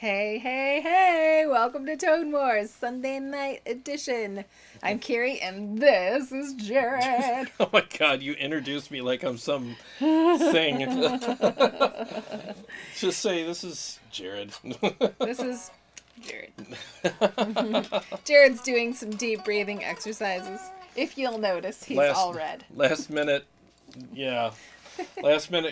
Hey, hey, hey! Welcome to Tone Wars Sunday Night Edition. I'm Carrie, and this is Jarrod. Oh my god, you introduced me like I'm some thing. Just say, this is Jarrod. This is Jarrod. Jarrod's doing some deep breathing exercises. If you'll notice, he's all red. Last minute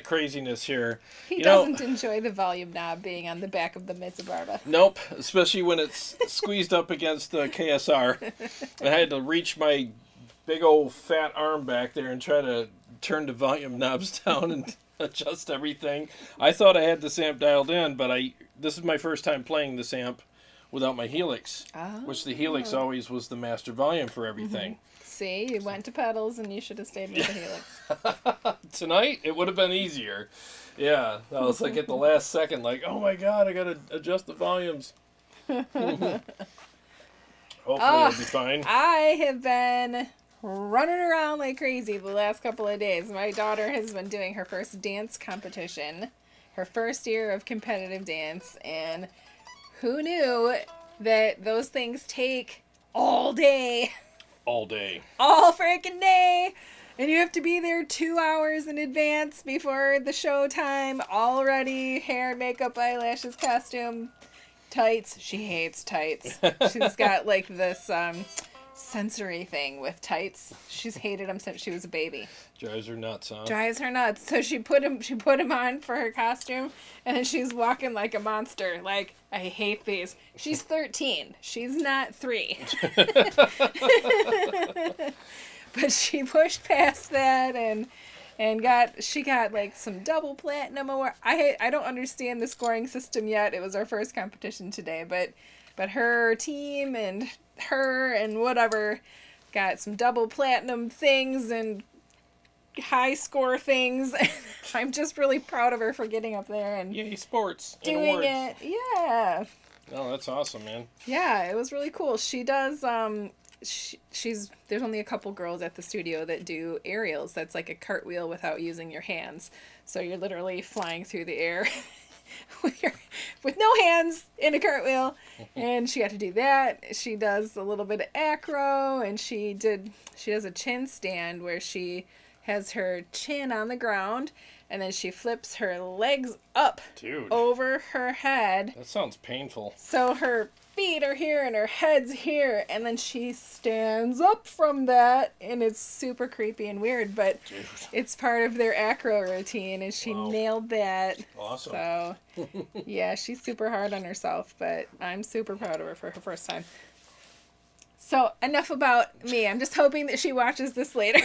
craziness here. He doesn't enjoy the volume knob being on the back of the Meza Barba. Nope, especially when it's squeezed up against the KSR. I had to reach my big old fat arm back there and try to turn the volume knobs down and adjust everything. I thought I had this amp dialed in, but this is my first time playing this amp without my HELIX, which the HELIX always was the master volume for everything. See, you went to pedals and you should have stayed with the HELIX. Tonight, it would have been easier. Yeah, I was like at the last second, like, oh my god, I gotta adjust the volumes. Hopefully it'll be fine. I have been running around like crazy the last couple of days. My daughter has been doing her first dance competition, her first year of competitive dance, and who knew that those things take all day? All day. All freaking day! And you have to be there 2 hours in advance before the show time. All ready. Hair, makeup, eyelashes, costume, tights. She hates tights. She's got like this sensory thing with tights. She's hated them since she was a baby. Drives her nuts, huh? Drives her nuts. So she put him on for her costume, and then she's walking like a monster. Like, I hate these. She's 13. She's not 3. But she pushed past that and she got like some double platinum award. I don't understand the scoring system yet. It was our first competition today, but her team and her and whatever got some double platinum things and high score things. I'm just really proud of her for getting up there and yay, sports doing it. Yeah. Oh, that's awesome, man. Yeah, it was really cool. She does there's only a couple girls at the studio that do aerials. That's like a cartwheel without using your hands. So you're literally flying through the air with no hands in a cartwheel. And she got to do that. She does a little bit of acro, and she does a chin stand where she has her chin on the ground and then she flips her legs up over her head. That sounds painful. So her feet are here and her head's here, and then she stands up from that, and it's super creepy and weird, but it's part of their acro routine, and she nailed that. Awesome. So, yeah, she's super hard on herself, but I'm super proud of her for her first time. So, enough about me. I'm just hoping that she watches this later.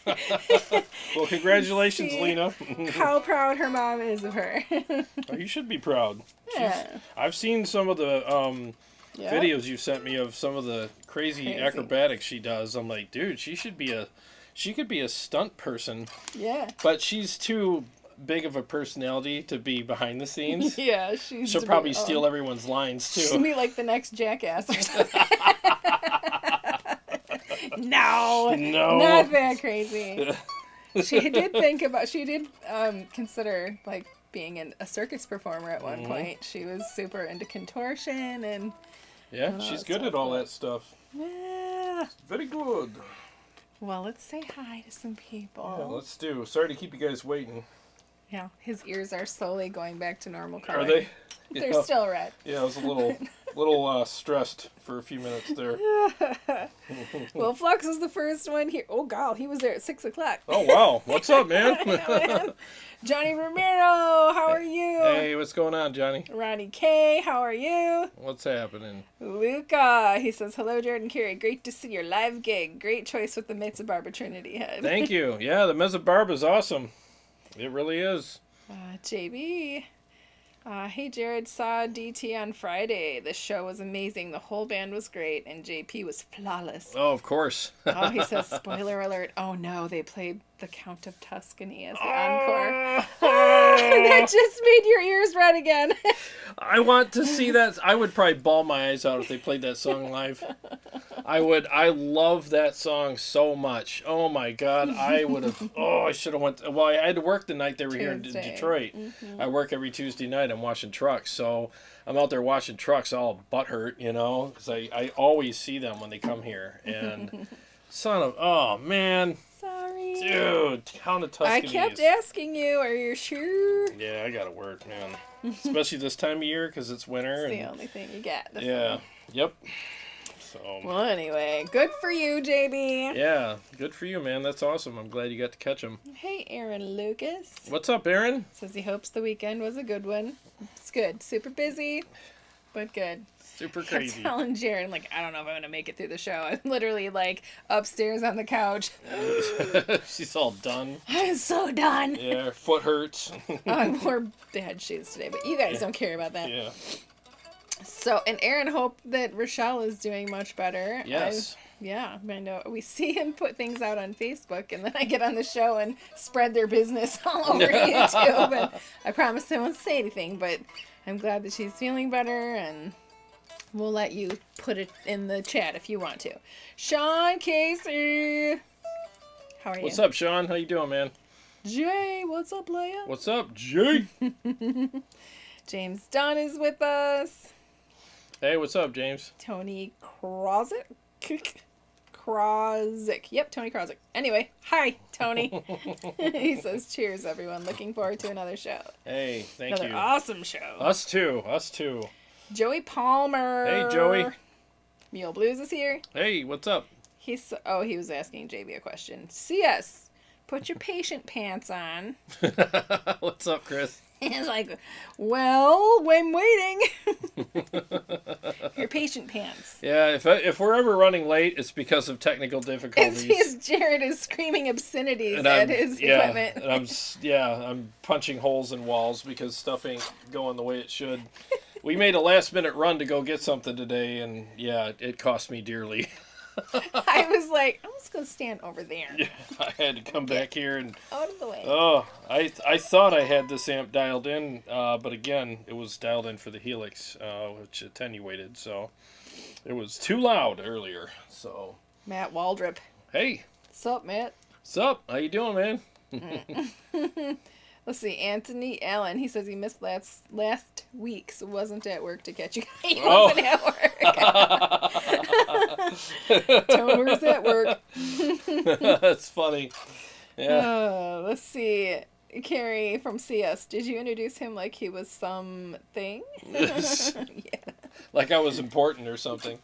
Well, congratulations, Lena. How proud her mom is of her. Oh, you should be proud. Yeah. I've seen some of the videos you sent me of some of the crazy acrobatics she does. I'm like, dude, she could be a stunt person. Yeah. But she's too big of a personality to be behind the scenes. Yeah, she'll probably steal everyone's lines too. She'll be like the next Jackass or something. No, not that crazy. She did consider like being a circus performer at one point. She was super into contortion and she's good at all that stuff. Yeah, very good. Well, let's say hi to some people. Yeah, let's do. Sorry to keep you guys waiting. Yeah, his ears are slowly going back to normal color. Are they? They're still red. Yeah, I was a little stressed for a few minutes there. Well, Flux was the first one here. Oh, God, he was there at 6 o'clock. Oh, wow. What's up, man? Man. Johnny Romero, how are you? Hey, what's going on, Johnny? Ronnie K, how are you? What's happening? Luca, he says, hello, Jordan Carey. Great to see your live gig. Great choice with the Mezzabarba Trinity head. Thank you. Yeah, the Meza Barba is awesome. It really is. JB. Hey, Jarrod, saw DT on Friday. The show was amazing. The whole band was great, and JP was flawless. Oh, of course. Oh, he says, spoiler alert. Oh, no, they played The Count of Tuscany as the encore. That just made your ears red again. I want to see that. I would probably bawl my eyes out if they played that song live. I love that song so much. Oh my God. I would have, I should have well, I had to work the night they were here in Detroit. I work every Tuesday night. I'm washing trucks. So I'm out there washing trucks all butthurt, because I always see them when they come here. And oh man. Sorry. Dude, Count of Tuscany. I kept asking you, are you sure? Yeah, I gotta work, man. Especially this time of year because it's winter. It's the only thing you get. Yeah. Yep. So. Well, anyway, good for you, JB. Yeah, good for you, man. That's awesome. I'm glad you got to catch him. Hey, Aaron Lucas. What's up, Aaron? Says he hopes the weekend was a good one. It's good. Super busy, but good. Super crazy. I'm telling Jared, I don't know if I'm going to make it through the show. I'm literally, upstairs on the couch. She's all done. I'm so done. Yeah, her foot hurts. I wore bad shoes today, but you guys don't care about that. Yeah. So, and Aaron hoped that Rochelle is doing much better. Yes. I know. We see him put things out on Facebook, and then I get on the show and spread their business all over YouTube. And I promise I won't say anything, but I'm glad that she's feeling better, and we'll let you put it in the chat if you want to. Sean Casey. How are you? What's up, Sean? How you doing, man? Jay, what's up, Leia? What's up, Jay? James Dunn is with us. Hey, what's up, James? Tony Krozik. Yep, Tony Krozik. Anyway, hi, Tony. He says, cheers, everyone. Looking forward to another show. Hey, thank you. Another awesome show. Us too. Joey Palmer. Hey, Joey. Mule Blues is here. Hey, what's up? He was asking JB a question. CS, put your patient pants on. What's up, Chris? He's like, well, I'm waiting. Your patient pants. Yeah, if we're ever running late, it's because of technical difficulties. Jared is screaming obscenities at his equipment. And I'm punching holes in walls because stuff ain't going the way it should. We made a last-minute run to go get something today, and yeah, it cost me dearly. I was like, I'm just going to stand over there. Yeah, I had to come back here and... Out of the way. Oh, I thought I had this amp dialed in, but again, it was dialed in for the Helix, which attenuated, so it was too loud earlier, so... Matt Waldrop. Hey. What's up, Matt? What's up? How you doing, man? Let's see, Anthony Allen. He says he missed last week, so wasn't at work to catch you. He wasn't at work. Toner's at work. That's funny. Yeah. Let's see. Carrie from CS. Did you introduce him like he was something? Yeah. Like I was important or something.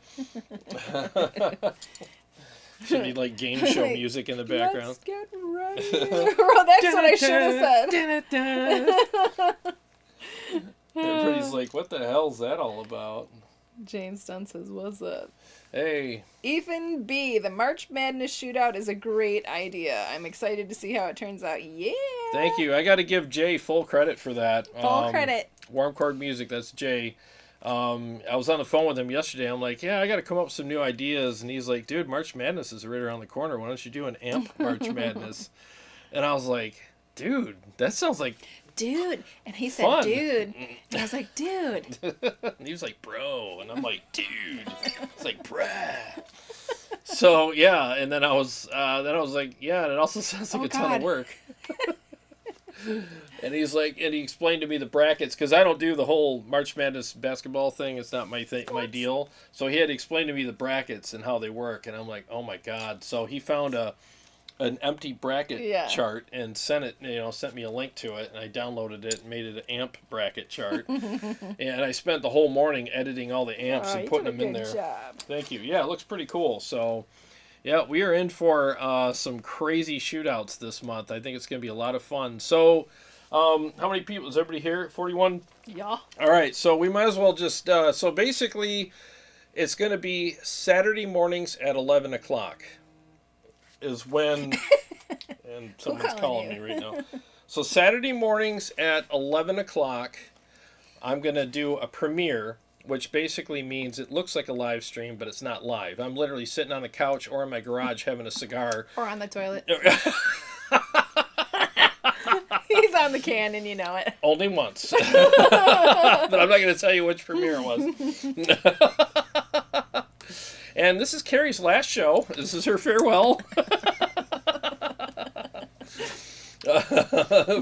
Should be like game show music in the background. Let's get ready. Oh, that's what I should have said. Everybody's like, what the hell's that all about? James Dunn says, what's up? Hey. Ethan B. The March Madness Shootout is a great idea. I'm excited to see how it turns out. Yeah. Thank you. I got to give Jay full credit for that. Full credit. Warm Chord Music, that's Jay. I was on the phone with him yesterday. I'm like, yeah, I got to come up with some new ideas. And he's like, dude, March Madness is right around the corner. Why don't you do an amp March Madness? And I was like, dude, that sounds like dude. And he said, fun. dude. And I was like, dude. And he was like, bro. And I'm like, dude. It's like, bruh. So, yeah. And then I was like, yeah, and it also sounds like a ton of work. And he's like, and he explained to me the brackets, because I don't do the whole March Madness basketball thing. It's not my my deal. So he had to explain to me the brackets and how they work. And I'm like, oh my God. So he found an empty bracket chart and sent me a link to it, and I downloaded it and made it an amp bracket chart. And I spent the whole morning editing all the amps and putting them in there. Job. Thank you. Yeah, it looks pretty cool. So, yeah, we are in for some crazy shootouts this month. I think it's going to be a lot of fun. So, how many people? Is everybody here? 41? Yeah. All right, so we might as well just... so basically, it's going to be Saturday mornings at 11 o'clock is when... and someone's calling me right now. So Saturday mornings at 11 o'clock, I'm going to do a premiere, which basically means it looks like a live stream, but it's not live. I'm literally sitting on the couch or in my garage having a cigar. Or on the toilet. He's on the can and you know it. Only once. But I'm not going to tell you which premiere it was. And this is Carrie's last show. This is her farewell.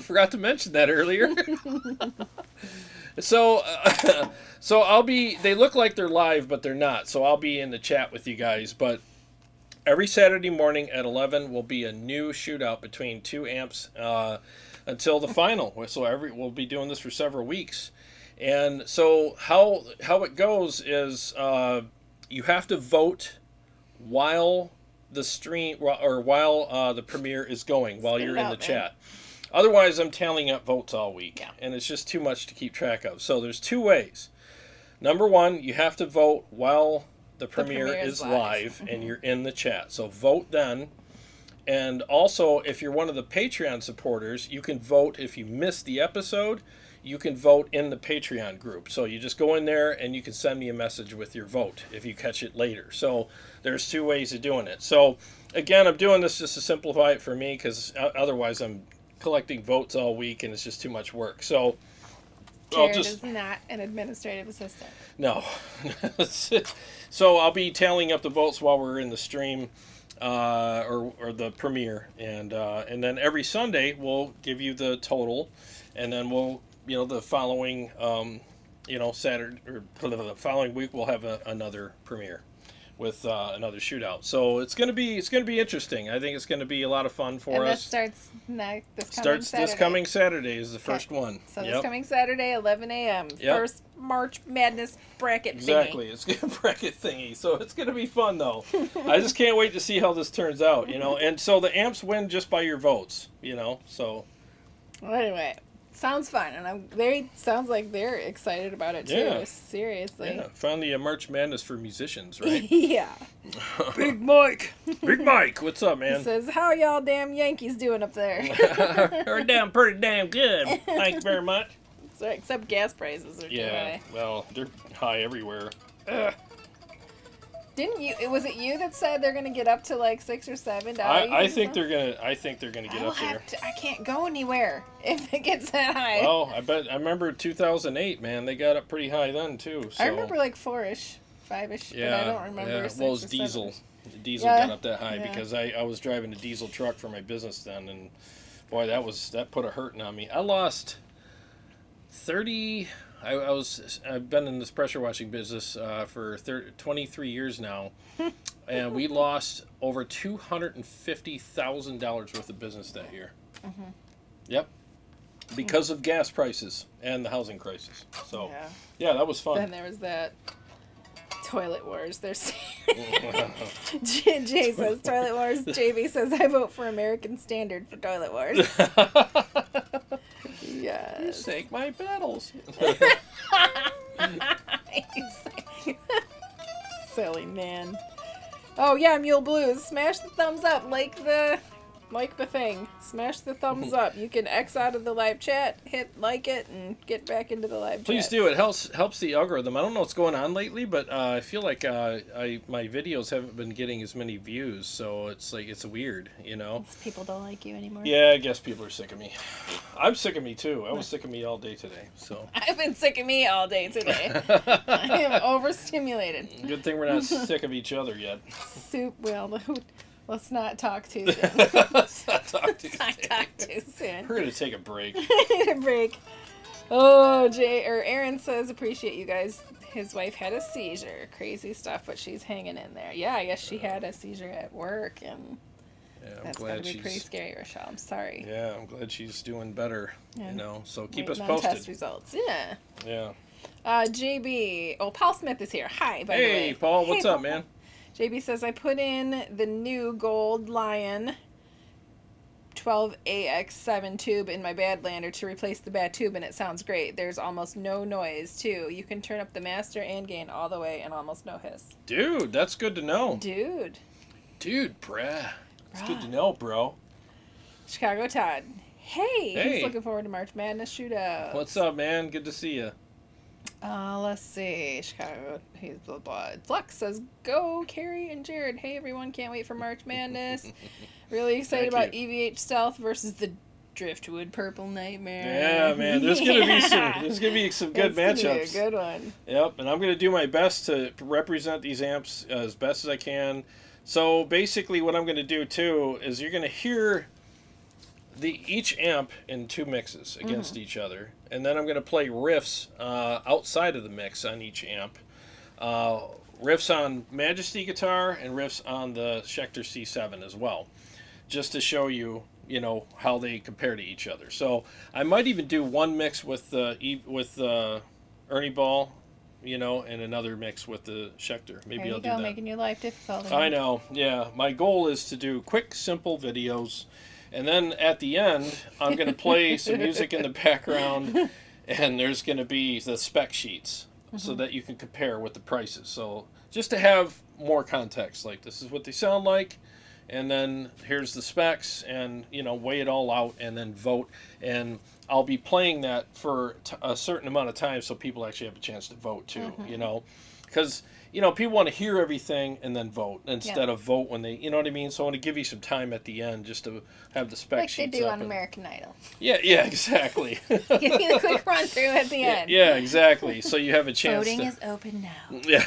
Forgot to mention that earlier. So I'll be, they look like they're live, but they're not. So I'll be in the chat with you guys. But every Saturday morning at 11 will be a new shootout between two amps until the final. So we'll be doing this for several weeks. And so how it goes is you have to vote while the stream or while the premiere is going, while you're in the chat. Otherwise, I'm tallying up votes all week, and it's just too much to keep track of. So there's two ways. Number one, you have to vote while the premiere is live and you're in the chat. So vote then. And also, if you're one of the Patreon supporters, you can vote if you missed the episode. You can vote in the Patreon group. So you just go in there and you can send me a message with your vote if you catch it later. So there's two ways of doing it. So again, I'm doing this just to simplify it for me, because otherwise I'm collecting votes all week and it's just too much work. So Jarrod is not an administrative assistant. No. So I'll be tallying up the votes while we're in the stream or the premiere, and then every Sunday we'll give you the total, and then we'll, the following Saturday or the following week we'll have another premiere with another shootout. So it's gonna be interesting. I think it's gonna be a lot of fun for us. And that starts this coming Saturday is the first one. So this coming Saturday, 11 a.m. First March Madness bracket thingy. Exactly, it's a bracket thingy. So it's gonna be fun though. I just can't wait to see how this turns out. And so the amps win just by your votes. So. Well, anyway. Sounds fun, and sounds like they're excited about it too. Yeah. Seriously. Yeah, found the March Madness for musicians, right? Yeah. Big Mike. Big Mike, what's up, man? He says, "How y'all damn Yankees doing up there?" They're down pretty damn good. Thank you very much. So, except gas prices are too high. Well, they're high everywhere. Ugh. Was it you that said they're gonna get up to like $6 or $7? I think they're gonna get up there. I can't go anywhere if it gets that high. Well, I remember 2008, man. They got up pretty high then too. So. I remember like 4-ish, 5-ish, but I don't remember. Yeah. Well, it's diesel. The diesel got up that high because I was driving a diesel truck for my business then, and boy, that put a hurting on me. I lost 30. I've been in this pressure washing business for 23 years now, and we lost over $250,000 worth of business that year. Mm-hmm. Yep, because of gas prices and the housing crisis. So yeah, that was fun. Then there was that toilet wars. There's Jay says toilet wars. JB says I vote for American Standard for toilet wars. Yes. You sank my battles. Silly man. Oh yeah, Mule Blues. Smash the thumbs up. Like the thing. Smash the thumbs up. You can X out of the live chat, hit like it, and get back into the live chat. Please do. It helps the algorithm. I don't know what's going on lately, but I feel like my videos haven't been getting as many views, so it's weird, People don't like you anymore. Yeah, I guess people are sick of me. I'm sick of me too. I was sick of me all day today. So I've been sick of me all day today. I am overstimulated. Good thing we're not sick of each other yet. Let's not talk too soon. Let's not talk too soon. We're going to take a break. Oh, Aaron says, appreciate you guys. His wife had a seizure. Crazy stuff, but she's hanging in there. Yeah, I guess she had a seizure at work, and that's going to be pretty scary, Rochelle. I'm sorry. Yeah, I'm glad she's doing better, so keep us posted. Test results, yeah. JB, Paul Smith is here. Hi, by the way. Hey, Paul, what's up, man? JB says, I put in the new Gold Lion 12AX7 tube in my Badlander to replace the bad tube, and it sounds great. There's almost no noise, too. You can turn up the master and gain all the way and almost no hiss. Dude, that's good to know. Dude, bruh. It's good to know, bro. Chicago Todd. Hey. He's looking forward to March Madness Shootout. What's up, man? Good to see you. Let's see. Chicago. He's blah blah. Flux says, "Go, Carrie and Jarrod." Hey everyone, can't wait for March Madness. Really excited about EVH Stealth versus the Driftwood Purple Nightmare. Yeah, man. There's gonna be some good matchups. Gonna be a good one. Yep, and I'm gonna do my best to represent these amps as best as I can. So basically, what I'm gonna do too is you're gonna hear each amp in 2 mixes against each other, and then I'm gonna play riffs outside of the mix on each amp. Riffs on Majesty guitar and riffs on the Schecter C7 as well, just to show you, how they compare to each other. So I might even do one mix with Ernie Ball, and another mix with the Schecter. Maybe I'll do that. Making your life difficult. I know. Yeah, my goal is to do quick, simple videos, and then at the end, I'm going to play some music in the background, and there's going to be the spec sheets so that you can compare with the prices. So just to have more context, like this is what they sound like, and then here's the specs, and weigh it all out and then vote. And I'll be playing that for a certain amount of time so people actually have a chance to vote too, because people want to hear everything and then vote instead of vote when they, you know what I mean? So I want to give you some time at the end just to have the spec sheets like they do up on American Idol. Yeah, exactly. Give you the quick run through at the end. Yeah, exactly. So you have a chance. Voting is open now. Yeah,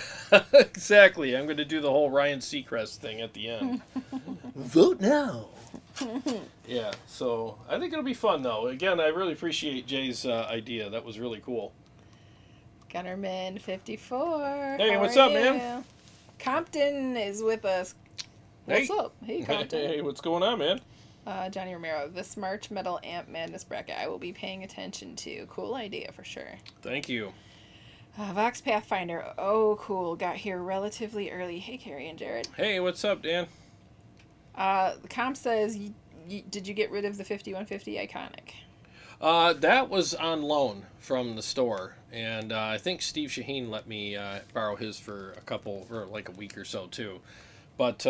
exactly. I'm going to do the whole Ryan Seacrest thing at the end. Vote now. Yeah, so I think it'll be fun though. Again, I really appreciate Jay's idea. That was really cool. Gunnerman 54. Hey, what's up, man? Compton is with us. What's up? Hey, Compton. Hey, what's going on, man? Johnny Romero, this March Metal Amp Madness bracket I will be paying attention to. Cool idea for sure. Thank you. Vox Pathfinder. Oh, cool. Got here relatively early. Hey, Carrie and Jarrod. Hey, what's up, Dan? The comp says, did you get rid of the 5150 Iconic? That was on loan from the store, and I think Steve Shaheen let me borrow his for a week or so too. But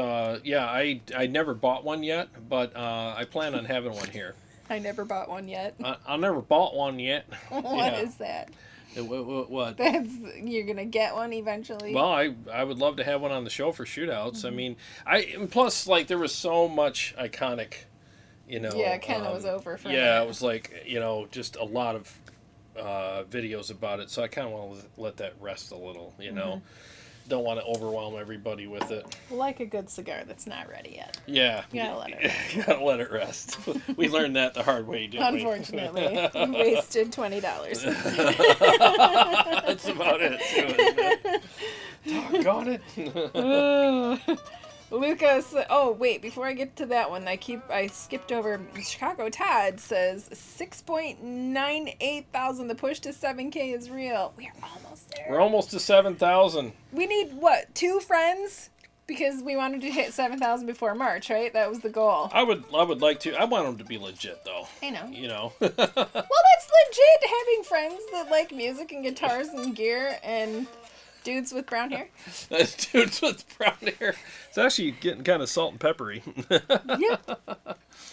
yeah, I never bought one yet, but I plan on having one here. I never bought one yet. I never bought one yet. What is that? What? You're gonna get one eventually. Well, I would love to have one on the show for shootouts. I mean, and plus there was so much iconic. Yeah, it kind of was over for it was just a lot of videos about it, so I kind of want to let that rest a little, Don't want to overwhelm everybody with it. Like a good cigar that's not ready yet. Yeah. You gotta let it rest. You gotta let it rest. We learned that the hard way, didn't Unfortunately. We wasted $20. That's about it, too, isn't it? Doggone it. Lucas, oh wait, before I get to that one, I skipped over. Chicago Todd says 6.98 thousand. The push to 7K is real. We're almost there. We're almost to 7,000. We need 2 friends? Because we wanted to hit 7,000 before March, right? That was the goal. I would like to. I want them to be legit though. I know. Well, that's legit, having friends that like music and guitars and gear and dudes with brown hair. Dudes with brown hair. It's actually getting kind of salt and peppery. Yep.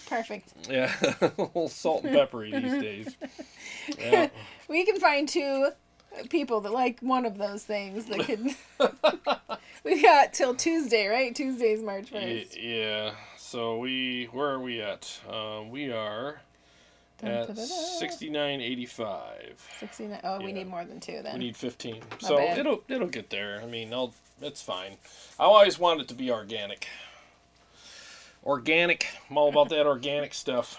Perfect. Yeah, a little salt and peppery these days. Yeah. We can find 2 people that like one of those things that could. We got till Tuesday, right? Tuesday's March 1st. Yeah. So where are we at? We are at 69.85. 69. Oh, we need more than 2 then. We need 15. My so bad. it'll get there. I mean, it's fine. I always want it to be organic. Organic. I'm all about that organic stuff.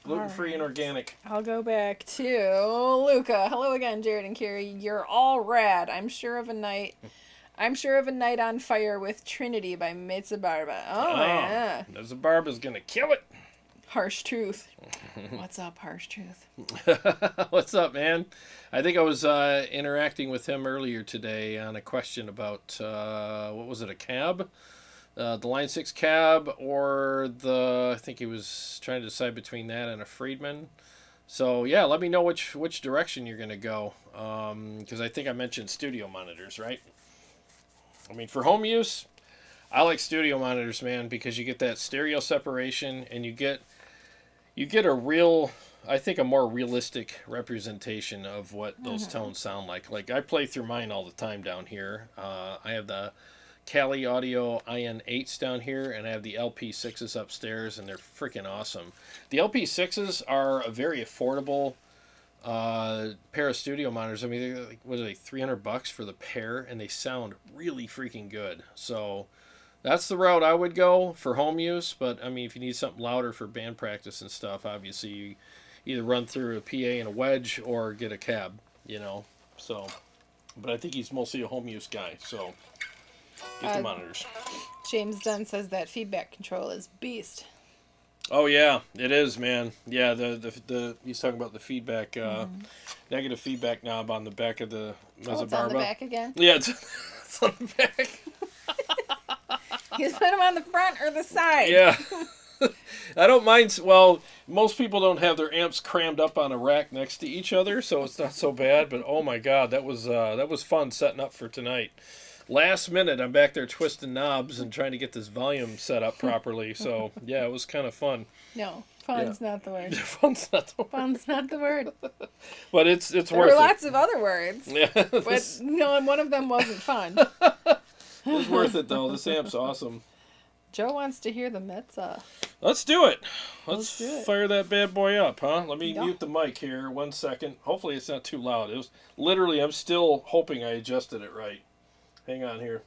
Gluten-free and organic. I'll go back to Luca. Hello again, Jarrod and Carrie. You're all rad. I'm sure of a night on fire with Trinity by Meza Barba. Oh yeah. Meza Barba's gonna kill it. Harsh Truth. What's up, Harsh Truth? What's up, man? I think I was interacting with him earlier today on a question about, what was it, a cab? The Line 6 cab or I think he was trying to decide between that and a Friedman. So, yeah, let me know which direction you're going to go. Because I think I mentioned studio monitors, right? I mean, for home use, I like studio monitors, man, because you get that stereo separation and you get a real, I think, a more realistic representation of what those tones sound like. Like, I play through mine all the time down here. I have the Cali Audio IN8s down here, and I have the LP6s upstairs, and they're freaking awesome. The LP6s are a very affordable pair of studio monitors. I mean, they're like, what are they, $300 for the pair, and they sound really freaking good. So that's the route I would go for home use. But I mean, if you need something louder for band practice and stuff, obviously you either run through a PA and a wedge or get a cab, you know. So, but I think he's mostly a home use guy. So get the monitors. James Dunn says that feedback control is beast. Oh yeah, it is, man. Yeah, the he's talking about the feedback, negative feedback knob on the back of the Meza It's Barba. on the back again. Yeah, it's on the back. You put them on the front or the side. Yeah. I don't mind. Well, most people don't have their amps crammed up on a rack next to each other, so it's not so bad. But oh my god, that was fun setting up for tonight. Last minute, I'm back there twisting knobs and trying to get this volume set up properly. So yeah, it was kind of fun. No, fun's not the word. Fun's not the word. Fun's not the word. But it's There worth were it. lots of other words. Yeah, But no, and one of them wasn't fun. it's worth it though. This amp's awesome. Joe wants to hear the Mezza. Let's do it. Let's do it. fire that bad boy up, huh? Let me Yeah. mute the mic here 1 second. Hopefully it's not too loud. It was literally, I'm still hoping I adjusted it right. Hang on here.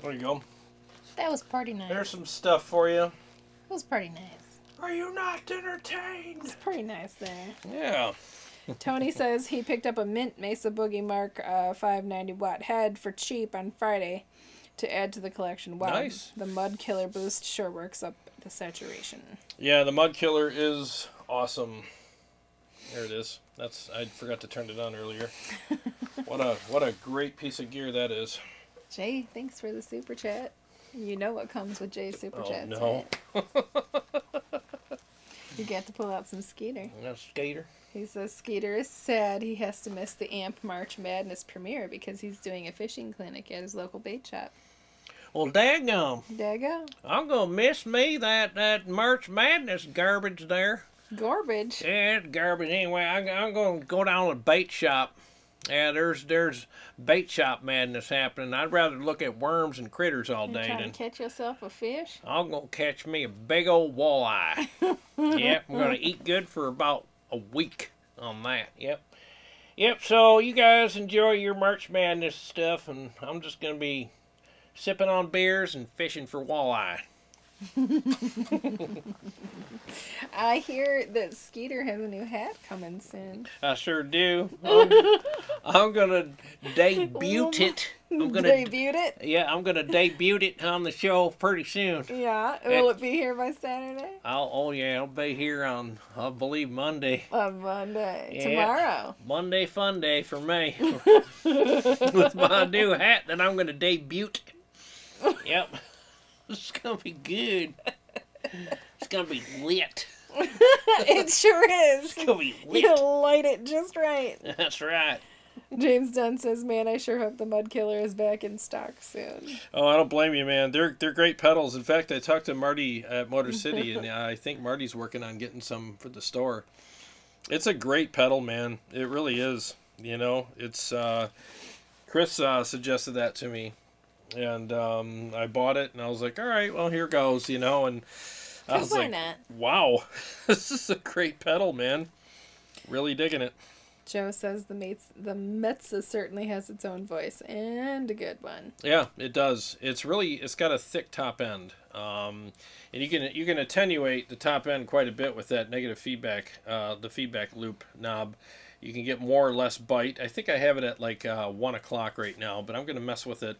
There you go. That was pretty nice. There's some stuff for you. It was pretty nice. Are you not entertained? It's pretty nice there. Yeah. Tony says he picked up a mint Mesa Boogie Mark 590 watt head for cheap on Friday to add to the collection. Wow. Nice. The Mud Killer boost sure works up the saturation. Yeah, the Mud Killer is awesome. There it is. I forgot to turn it on earlier. What a great piece of gear that is. Jay, thanks for the super chat. You know what comes with Jay's super chat. No. You get to pull out some Skeeter. That's Skater. He says Skeeter is sad he has to miss the AMP March Madness premiere because he's doing a fishing clinic at his local bait shop. Well, daggum. Dago? I'm gonna miss me that March Madness garbage there. Garbage? Yeah, it's garbage. Anyway, I'm gonna go down to the bait shop. Yeah, there's bait shop madness happening. I'd rather look at worms and critters all You day trying than to catch yourself a fish? I'm gonna catch me a big old walleye. Yep, I'm gonna eat good for about a week on that. Yep. So you guys enjoy your March Madness stuff, and I'm just gonna be sipping on beers and fishing for walleye. I hear that Skeeter has a new hat coming soon. I sure do. I'm gonna debut it. Debut it? Yeah, I'm gonna debut it on the show pretty soon. Yeah. Will it be here by Saturday? I'll be here on, I believe, Monday. On Monday. Yeah. Tomorrow. Monday fun day for me. With my new hat that I'm gonna debut. Yep. It's gonna be good. It's gonna be lit. It sure is. It's gonna be lit. You'll light it just right. That's right. James Dunn says, man, I sure hope the Mud Killer is back in stock soon. Oh, I don't blame you, man. They're great pedals. In fact, I talked to Marty at Motor City, and I think Marty's working on getting some for the store. It's a great pedal, man. It really is. You know, it's Chris suggested that to me, and I bought it, and I was like, all right, well, here goes, you know, and I was why like, not? wow, this is a great pedal, man. Really digging it. Joe says the Mezza certainly has its own voice, and a good one. Yeah, it does. It's got a thick top end, and you can attenuate the top end quite a bit with that negative feedback, the feedback loop knob. You can get more or less bite. I think I have it at like 1 o'clock right now, but I'm gonna mess with it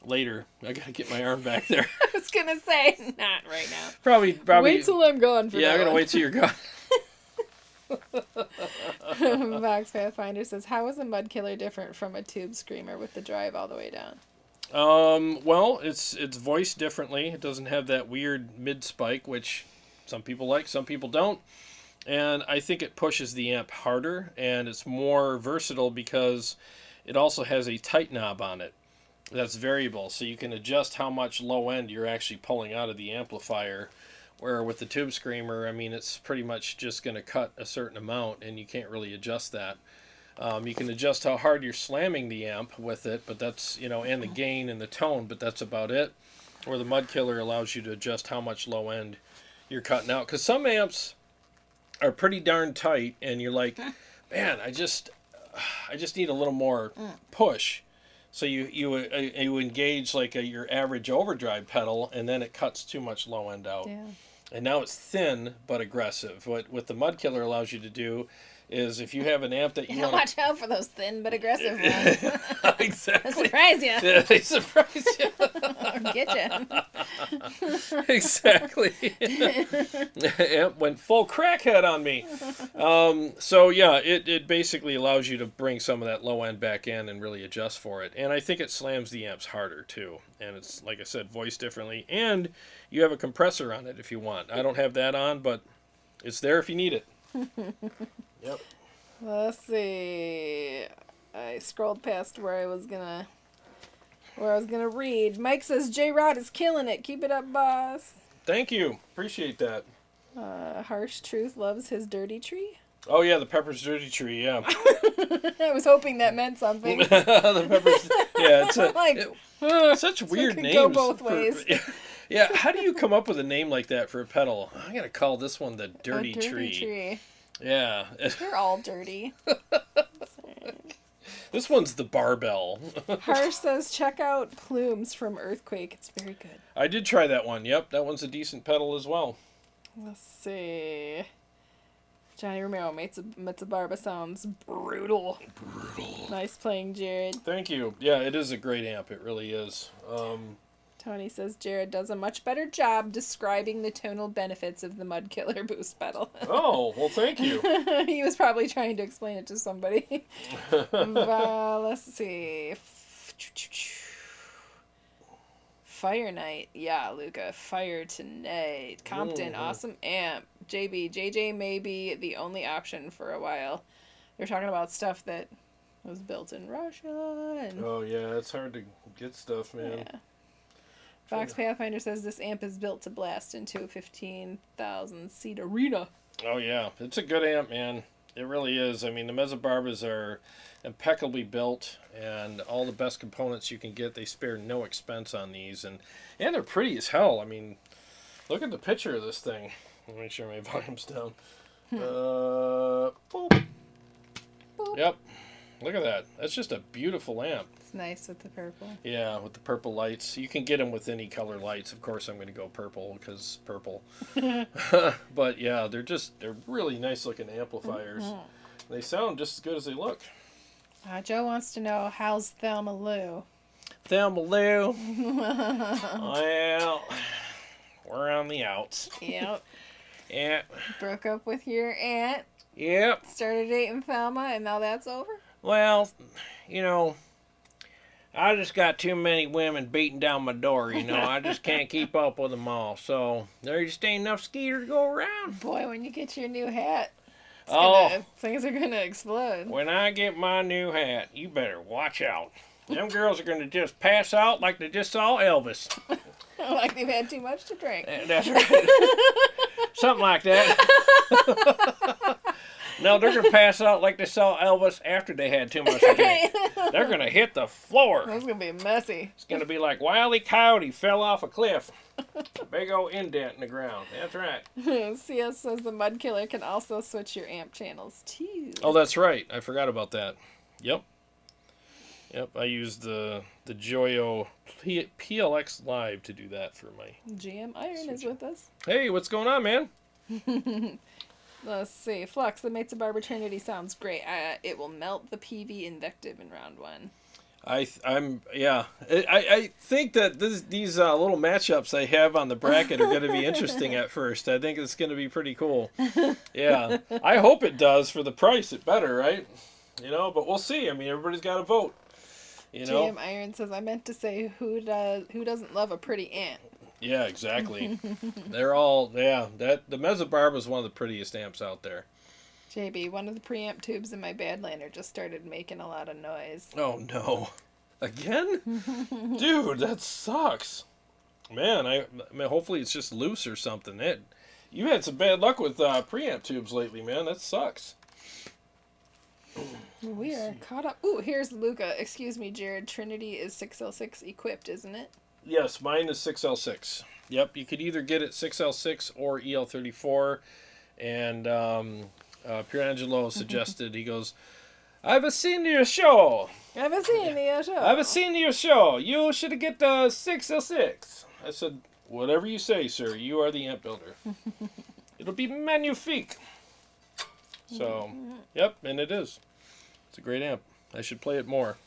later. I gotta get my arm back there. I was gonna say, not right now. Probably. Wait till I'm gone for yeah, that I'm gonna one. wait till you're gone. Vox Pathfinder says, how is a Mud Killer different from a Tube Screamer with the drive all the way down? Well, it's voiced differently. It doesn't have that weird mid spike, which some people like, some people don't. And I think it pushes the amp harder, and it's more versatile because it also has a tight knob on it that's variable, so you can adjust how much low end you're actually pulling out of the amplifier. Where with the Tube Screamer, I mean, it's pretty much just going to cut a certain amount, and you can't really adjust that. You can adjust how hard you're slamming the amp with it, but that's, and the gain and the tone, but that's about it. Where the Mud Killer allows you to adjust how much low end you're cutting out. Because some amps are pretty darn tight, and you're like, man, I just need a little more push. So you engage like your average overdrive pedal, and then it cuts too much low end out. Yeah. And now it's thin but aggressive. What the Mud Killer allows you to do is if you have an amp that you want Watch out for those thin but aggressive ones. Exactly. They'll surprise you. Yeah, they surprise you. Or get you. Exactly. Amp went full crackhead on me. So yeah, it basically allows you to bring some of that low end back in and really adjust for it. And I think it slams the amps harder too. And it's, like I said, voiced differently. And you have a compressor on it if you want. I don't have that on, but it's there if you need it. Yep. Let's see. I scrolled past where I was gonna read. Mike says Jarrod is killing it. Keep it up, boss. Thank you. Appreciate that. Harsh Truth loves his dirty tree. Oh yeah, the Pepper's Dirty Tree. Yeah. I was hoping that meant something. The Pepper's. Yeah, it's Like, such weird could names. go both ways. Yeah, how do you come up with a name like that for a pedal? I'm gonna call this one the Dirty Tree. Yeah. They're all dirty. This one's the Barbell. Harsh says check out Plumes from Earthquake. It's very good. I did try that one. Yep, that one's a decent pedal as well. Let's see. Johnny Romero, Mezzabarba sounds brutal. Nice playing, Jared. Thank you. Yeah, it is a great amp. It really is. Tony says Jared does a much better job describing the tonal benefits of the Mud Killer boost pedal. Oh, well, thank you. He was probably trying to explain it to somebody. Let's see. Fire Night. Yeah, Luca. Fire tonight. Compton. Awesome amp. JJ may be the only option for a while. They're talking about stuff that was built in Russia. And, Oh, yeah, it's hard to get stuff, man. yeah. Fox Pathfinder says this amp is built to blast into a 15,000 seat arena. Oh, yeah. It's a good amp, man. It really is. I mean, the Meza Barbas are impeccably built, and all the best components you can get. They spare no expense on these, and they're pretty as hell. I mean, look at the picture of this thing. Let me make sure my volume's down. Boop. Boop. Yep. Look at that. That's just a beautiful amp. It's nice with the purple. Yeah, with the purple lights. You can get them with any color lights. Of course, I'm going to go purple because purple. But yeah, they're really nice looking amplifiers. They sound just as good as they look. Joe wants to know, how's Thelma Lou? Thelma Lou. Well, we're on the outs. Yep. Yeah. Broke up with your aunt. Yep. Started dating Thelma, and now that's over? Well, I just got too many women beating down my door, I just can't keep up with them all. So there just ain't enough skeeter to go around. Boy, when you get your new hat, things are going to explode. When I get my new hat, you better watch out. Them girls are going to just pass out like they just saw Elvis. Like they've had too much to drink. That's right. Something like that. No, they're going to pass out like they saw Elvis after they had too much to drink. They're going to hit the floor. That's going to be messy. It's going to be like Wile E. Coyote fell off a cliff. Big old indent in the ground. That's right. CS says the Mud Killer can also switch your amp channels too. Oh, that's right. I forgot about that. Yep. I used the Joyo PLX Live to do that for my... GM Iron is with us. Hey, what's going on, man? Let's see. Flux, the Mezzabarba Trinity sounds great. It will melt the PV invective in round one. I think that these little matchups I have on the bracket are going to be interesting at first. I think it's going to be pretty cool. Yeah. I hope it does. For the price, it better, right? But we'll see. I mean, everybody's got to vote. GM Iron says, I meant to say, who doesn't love a pretty ant? Yeah, exactly. They're all, the Meza Barba is one of the prettiest amps out there. JB, one of the preamp tubes in my Badlander just started making a lot of noise. Oh, no. Again? Dude, that sucks. Man, I mean, hopefully it's just loose or something. You had some bad luck with preamp tubes lately, man. That sucks. We are caught up. Ooh, here's Luca. Excuse me, Jared. Trinity is 6L6 equipped, isn't it? Yes, mine is 6L6. Yep, you could either get it 6L6 or EL34. And Pierangelo suggested, he goes, I've seen your show. I haven't seen the show. I haven't seen your show. You should get the 606. I said, whatever you say, sir. You are the amp builder. It'll be magnifique. So, yep, and it is. It's a great amp. I should play it more.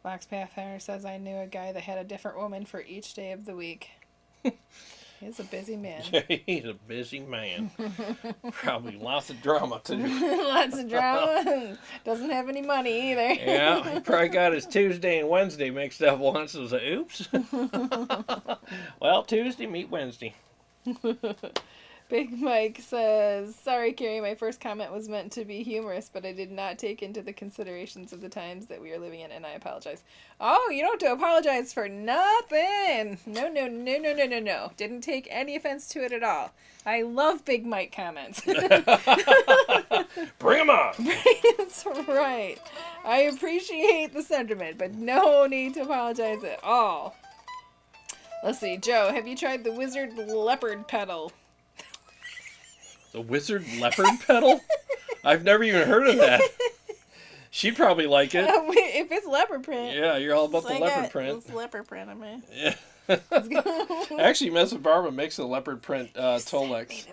Fox Pathfinder says, I knew a guy that had a different woman for each day of the week. He's a busy man. He's a busy man. Probably lots of drama, too. Lots of drama. Doesn't have any money either. Yeah, he probably got his Tuesday and Wednesday mixed up once. So I was like, oops. Well, Tuesday, meet Wednesday. Big Mike says, sorry, Carrie, my first comment was meant to be humorous, but I did not take into the considerations of the times that we are living in, and I apologize. Oh, you don't have to apologize for nothing. No. Didn't take any offense to it at all. I love Big Mike comments. Bring them on. That's right. I appreciate the sentiment, but no need to apologize at all. Let's see, Joe, have you tried the Wizard Leopard pedal? The Wizard Leopard pedal? I've never even heard of that. She'd probably like it. If it's leopard print. Yeah, you're all about the leopard print. It's leopard print on me. Yeah. Actually, Meza Barba makes a leopard print Tolex.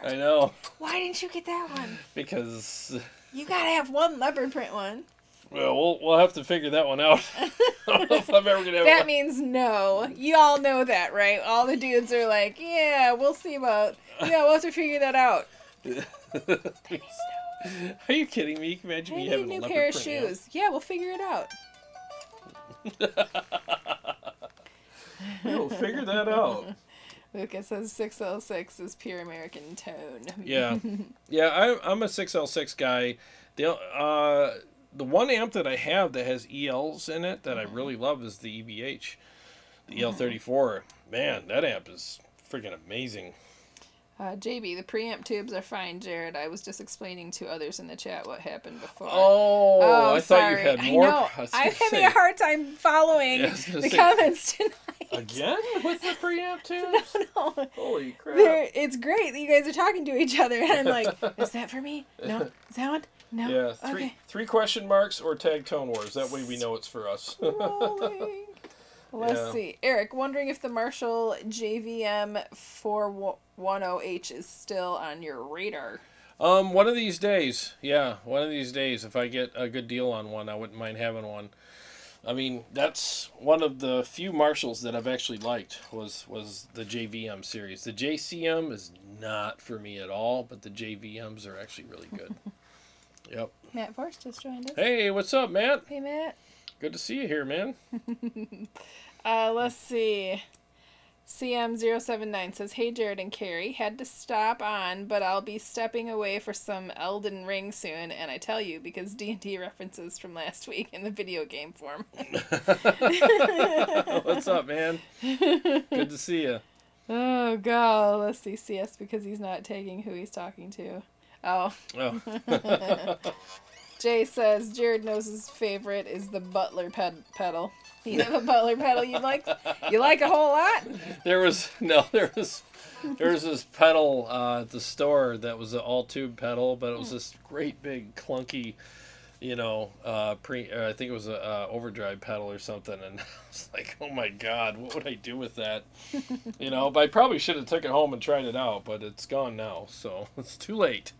I know. Why didn't you get that one? Because... You gotta have one leopard print one. Well, we'll have to figure that one out. I don't know if I'm ever gonna have That one. means no. You all know that, right? All the dudes are like, yeah, we'll see about... Yeah, we'll have to figure that out. Are you kidding me? You can imagine I me need a having new a leopard pair of print shoes. Yeah, we'll figure it out. We'll figure that out. Lucas says 606 is pure American tone. Yeah. Yeah, I'm a 6L6 guy. The one amp that I have that has ELs in it that I really love is the EVH. The EL34. Man, that amp is freaking amazing. JB, the preamp tubes are fine, Jarrod. I was just explaining to others in the chat what happened before. Oh, I thought you sorry. had more. I know. I'm having a hard time following the comments tonight. Again? With the preamp tubes? No. Holy crap. It's great that you guys are talking to each other. And I'm like, is that for me? No. Is that one? No. Yeah, Okay. three question marks or tag tone wars. That way we know it's for us. Rolling. Let's see. Eric, wondering if the Marshall JVM 410H is still on your radar. One of these days. Yeah, one of these days. If I get a good deal on one, I wouldn't mind having one. I mean, that's one of the few Marshalls that I've actually liked was the JVM series. The JCM is not for me at all, but the JVMs are actually really good. Yep. Matt Force just joined us. Hey, what's up, Matt? Hey, Matt. Good to see you here, man. Let's see. CM079 says, hey, Jarrod and Carrie, had to stop on, but I'll be stepping away for some Elden Ring soon, and I tell you, because D&D references from last week in the video game form. What's up, man? Good to see you. Oh, God. Let's see. CS, because he's not tagging who he's talking to. Oh. Jay says, Jarrod knows his favorite is the Butler pedal. You have a Butler pedal you like? You like a whole lot? There was this pedal at the store that was an all-tube pedal, but it was this great big clunky, I think it was a overdrive pedal or something, and I was like, oh my God, what would I do with that? But I probably should have took it home and tried it out, but it's gone now, so it's too late.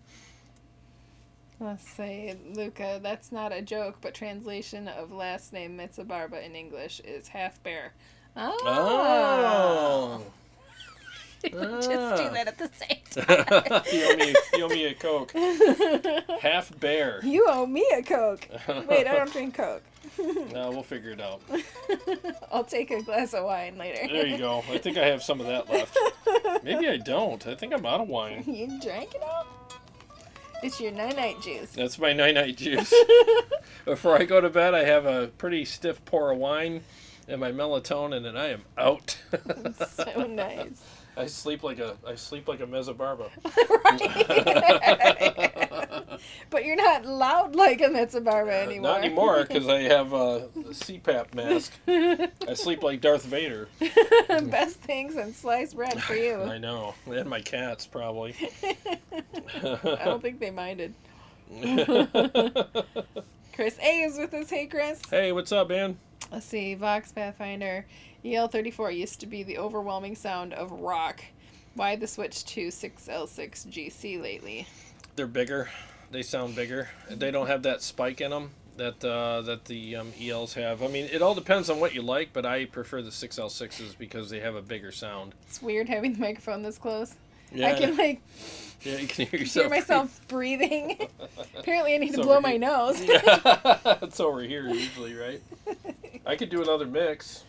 Let's see, Luca, that's not a joke, but translation of last name Meza Barba in English is half bear. Oh. Just do that at the same time. You owe me a Coke. Half bear. You owe me a Coke. Wait, I don't drink Coke. No, we'll figure it out. I'll take a glass of wine later. There you go. I think I have some of that left. Maybe I don't. I think I'm out of wine. You drank it all? It's your night-night juice. That's my night-night juice. Before I go to bed, I have a pretty stiff pour of wine and my melatonin, and I am out. So nice. I sleep like a Meza Barba. Right. But you're not loud like a Meza Barba anymore. Not anymore, because I have a CPAP mask. I sleep like Darth Vader. Best thing since sliced bread for you. I know. And my cats, probably. I don't think they minded. Chris A is with us. Hey, Chris. Hey, what's up, man? Let's see. Vox Pathfinder. EL34 used to be the overwhelming sound of rock. Why the switch to 6L6 GC lately? They're bigger. They sound bigger. They don't have that spike in them that the ELs have. I mean, it all depends on what you like, but I prefer the 6L6s because they have a bigger sound. It's weird having the microphone this close. Yeah. I can Yeah, you can hear myself breathing. Apparently, I need to It's blow over my here. nose. Yeah. It's over here usually, right? I could do another mix.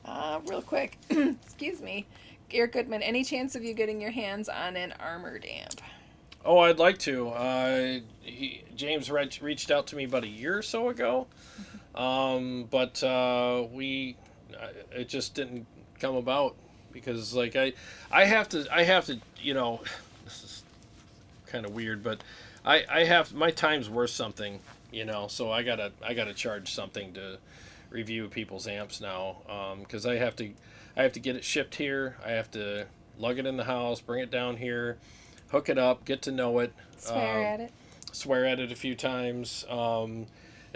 Real quick. Excuse me. Eric Goodman, any chance of you getting your hands on an armored amp? Oh, I'd like to. James reached out to me about a year or so ago, but it just didn't come about because like I have to this is kind of weird, but I have my time's worth something, so I gotta charge something to review people's amps now, because I have to get it shipped here. I have to lug it in the house, bring it down here, hook it up, get to know it, swear at it a few times, and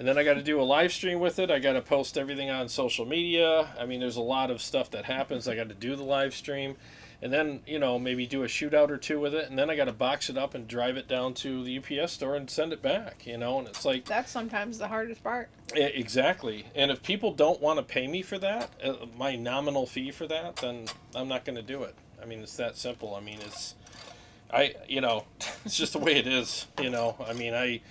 then I got to do a live stream with it. I got to post everything on social media. I mean, there's a lot of stuff that happens. I got to do the live stream, and then maybe do a shootout or two with it, and then I got to box it up and drive it down to the UPS store and send it back. And it's like that's sometimes the hardest part. Exactly. And if people don't want to pay me for that, my nominal fee for that, then I'm not going to do it. I mean, it's that simple. I mean, it's just the way it is. I mean,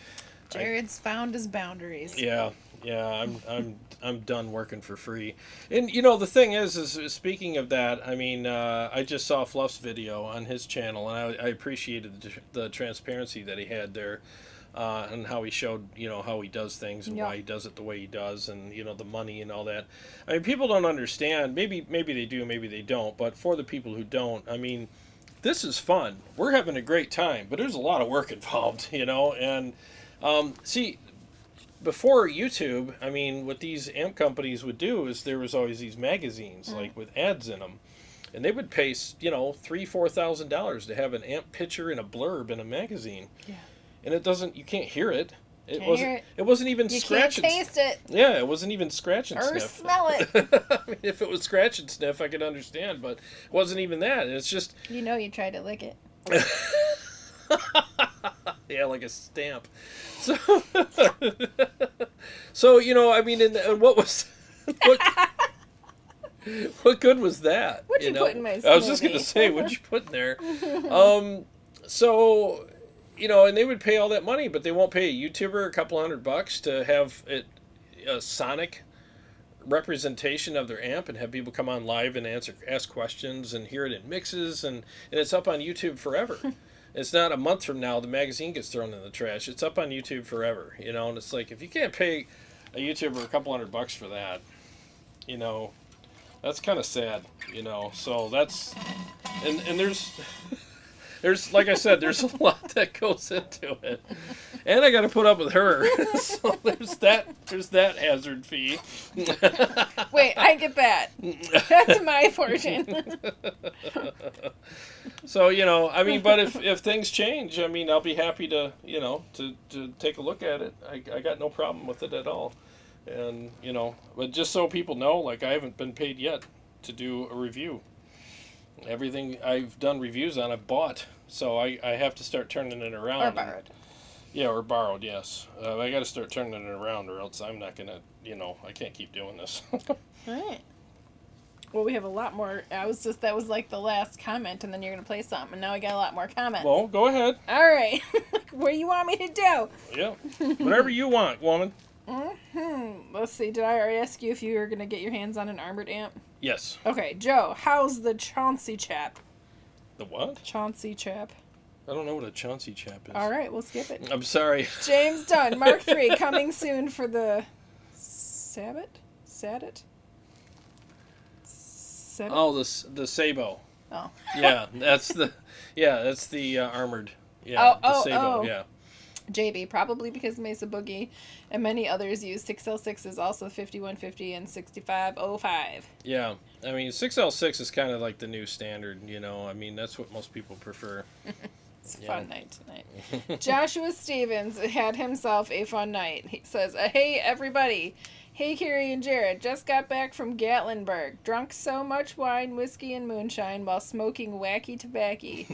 Jared's found his boundaries. Yeah, I'm done working for free. And the thing is speaking of that, I mean, I just saw Fluff's video on his channel, and I appreciated the transparency that he had there, and how he showed how he does things and why he does it the way he does, and the money and all that. I mean, people don't understand. Maybe they do, maybe they don't. But for the people who don't, I mean, this is fun. We're having a great time, but there's a lot of work involved, and see, before YouTube, I mean, what these amp companies would do is there was always these magazines, like with ads in them, and they would pay, $3,000-$4,000 to have an amp picture and a blurb in a magazine. Yeah. And you can't hear it. It wasn't even scratch and taste it. Yeah, it wasn't even scratch and or sniff. Smell it. I mean, if it was scratch and sniff, I could understand, but it wasn't even that. It's just you tried to lick it. Yeah, like a stamp. So, I mean, and what was what good was that? What'd you put in my smoothie? I was just gonna say, what'd you put in there? So, and they would pay all that money, but they won't pay a YouTuber a couple $100 to have a sonic representation of their amp and have people come on live and ask questions and hear it in mixes, and it's up on YouTube forever. It's not a month from now the magazine gets thrown in the trash. It's up on YouTube forever, and it's like, if you can't pay a YouTuber a couple $100 for that, that's kind of sad, so that's, and there's, like I said, there's a lot that goes into it. And I got to put up with her. So there's that hazard fee. Wait, I get that. That's my portion. So, I mean, but if things change, I mean, I'll be happy to take a look at it. I got no problem with it at all. And, but just so people know, like, I haven't been paid yet to do a review. Everything I've done reviews on, I've bought, so I have to start turning it around. Or borrowed. Or borrowed, yes. I got to start turning it around, or else I'm not gonna, I can't keep doing this. All right. Well, we have a lot more. That was like the last comment, and then you're gonna play something, and now I got a lot more comments. Well, go ahead. All right. What do you want me to do? Yeah. Whatever you want, woman. Let's see. Did I already ask you if you were gonna get your hands on an armored amp? Yes. Okay, Joe. How's the Chauncey chap? The what? Chauncey chap. I don't know what a Chauncey chap is. All right, we'll skip it. I'm sorry. James Dunn, Mark III, coming soon for the Sabot? Sadit? Sabot? Oh, the Sabo. Oh. Yeah, that's the armored. Yeah, the Sabo. Yeah. JB, probably because Mesa Boogie and many others use 6L6s, also 5150 and 6505. Yeah, I mean 6L6 is kind of like the new standard, I mean that's what most people prefer. It's a fun night tonight. Joshua Stevens had himself a fun night. He says, hey, everybody. Hey, Carrie and Jarrod. Just got back from Gatlinburg. Drunk so much wine, whiskey, and moonshine while smoking wacky tobacco.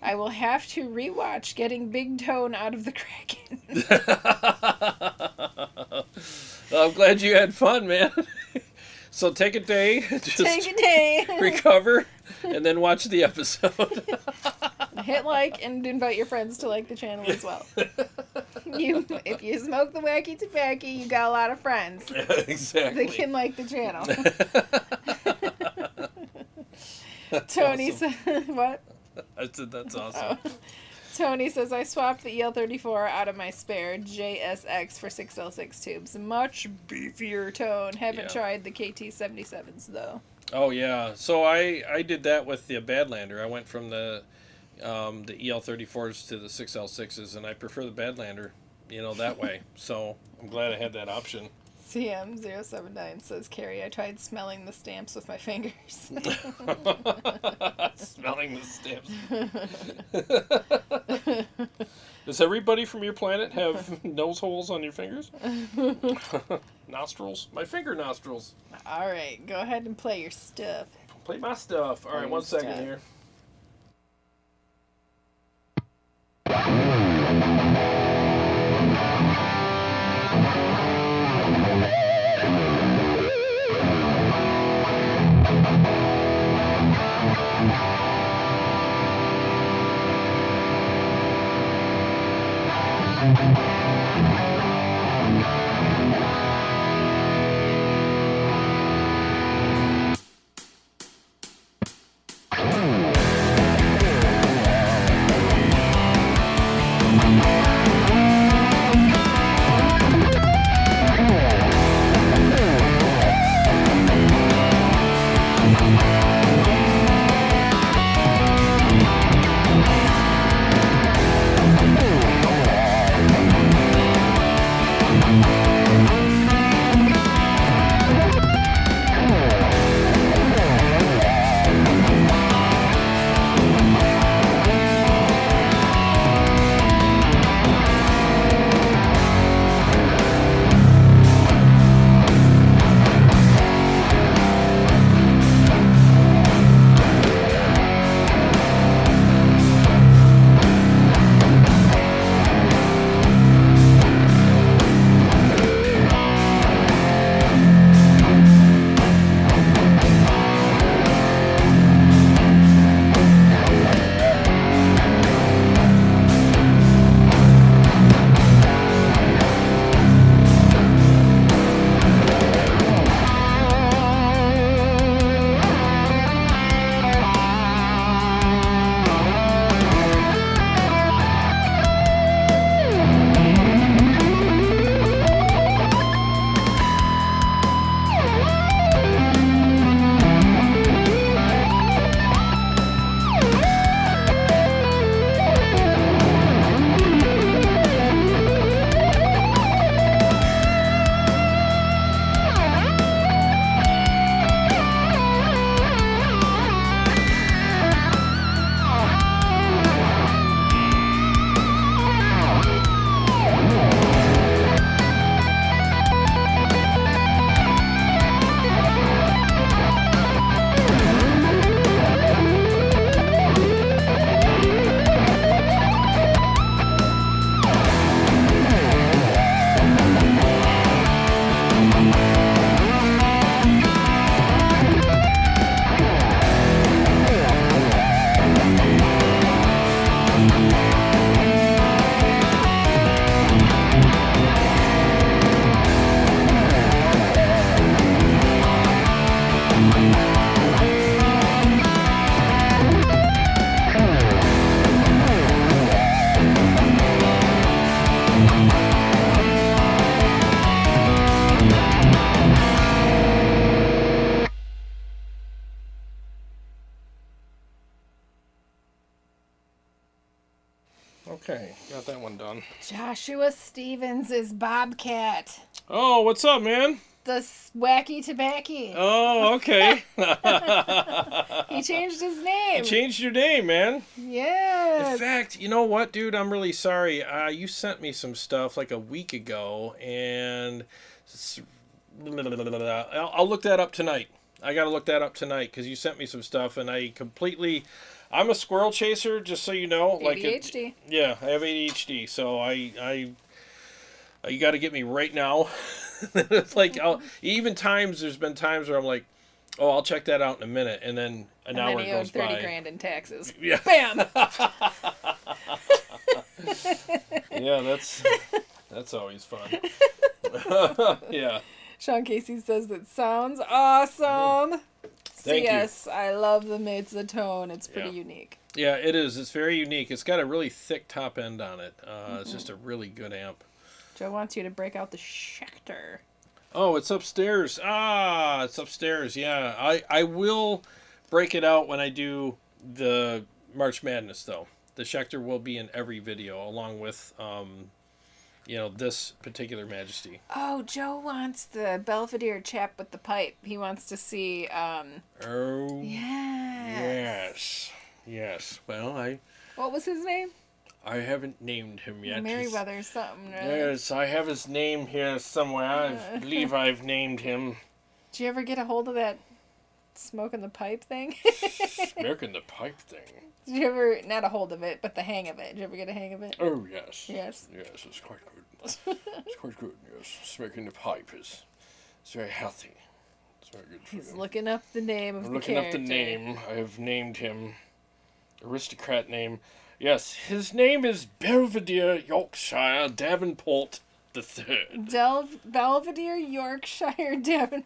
I will have to rewatch Getting Big Tone Out of the Kraken. I'm glad you had fun, man. So take a day. Recover, and then watch the episode. Hit like and invite your friends to like the channel as well. If you smoke the wacky tobacco, you got a lot of friends. Exactly. They can like the channel. Tony awesome. said, what? I said that's awesome. Oh. Tony says, I swapped the EL34 out of my spare JSX for 6L6 tubes. Much beefier tone. Haven't tried the KT77s, though. Oh, yeah. So I did that with the Badlander. I went from the EL34s to the 6L6s, and I prefer the Badlander, that way. So I'm glad I had that option. CM079 says, Carrie, I tried smelling the stamps with my fingers. Smelling the stamps. Does everybody from your planet have nose holes on your fingers? Nostrils? My finger nostrils. All right, go ahead and play your stuff. Play my stuff. All right, 1 second here. Okay, got that one done. Joshua Stevens is Bobcat. Oh, what's up, man? the wacky tobacco. Oh, okay. He changed his name. Changed your name, man. Yes. In fact, you know what, dude? I'm really sorry. You sent me some stuff like a week ago, and I'll look that up tonight. I got to look that up tonight because you sent me some stuff, and I'm a squirrel chaser, just so you know. ADHD. Yeah, I have ADHD, so you got to get me right now. It's like there's been times where I'm like, oh, I'll check that out in a minute, and then an hour goes by. 30 grand in taxes. Yeah. Bam. Yeah, that's always fun. Yeah. Sean Casey says that sounds awesome. Thank you. Yes, I love the Meza tone. It's pretty unique. Yeah, it is. It's very unique. It's got a really thick top end on it. It's just a really good amp. Joe wants you to break out the Schecter. Oh, it's upstairs. It's upstairs. Yeah, I will break it out when I do the March Madness, though. The Schecter will be in every video, along with, this particular Majesty. Oh, Joe wants the Belvedere chap with the pipe. He wants to see, Oh. Yes. Yes. Well, What was his name? I haven't named him yet. Merriweather something, right? Yes, I have his name here somewhere. I believe I've named him. Did you ever get a hold of that smoking the pipe thing? Smoking the pipe thing. Did you ever, not a hold of it, but the hang of it? Did you ever get a hang of it? Oh, yes. Yes. Yes, it's quite good. It's quite good, yes. Smoking the pipe it's very healthy. It's very good for He's you. looking up the name of I'm the looking character. up the name. I have named him. Aristocrat name. Yes, his name is Belvedere Yorkshire Davenport III. Belvedere, Yorkshire, Devon.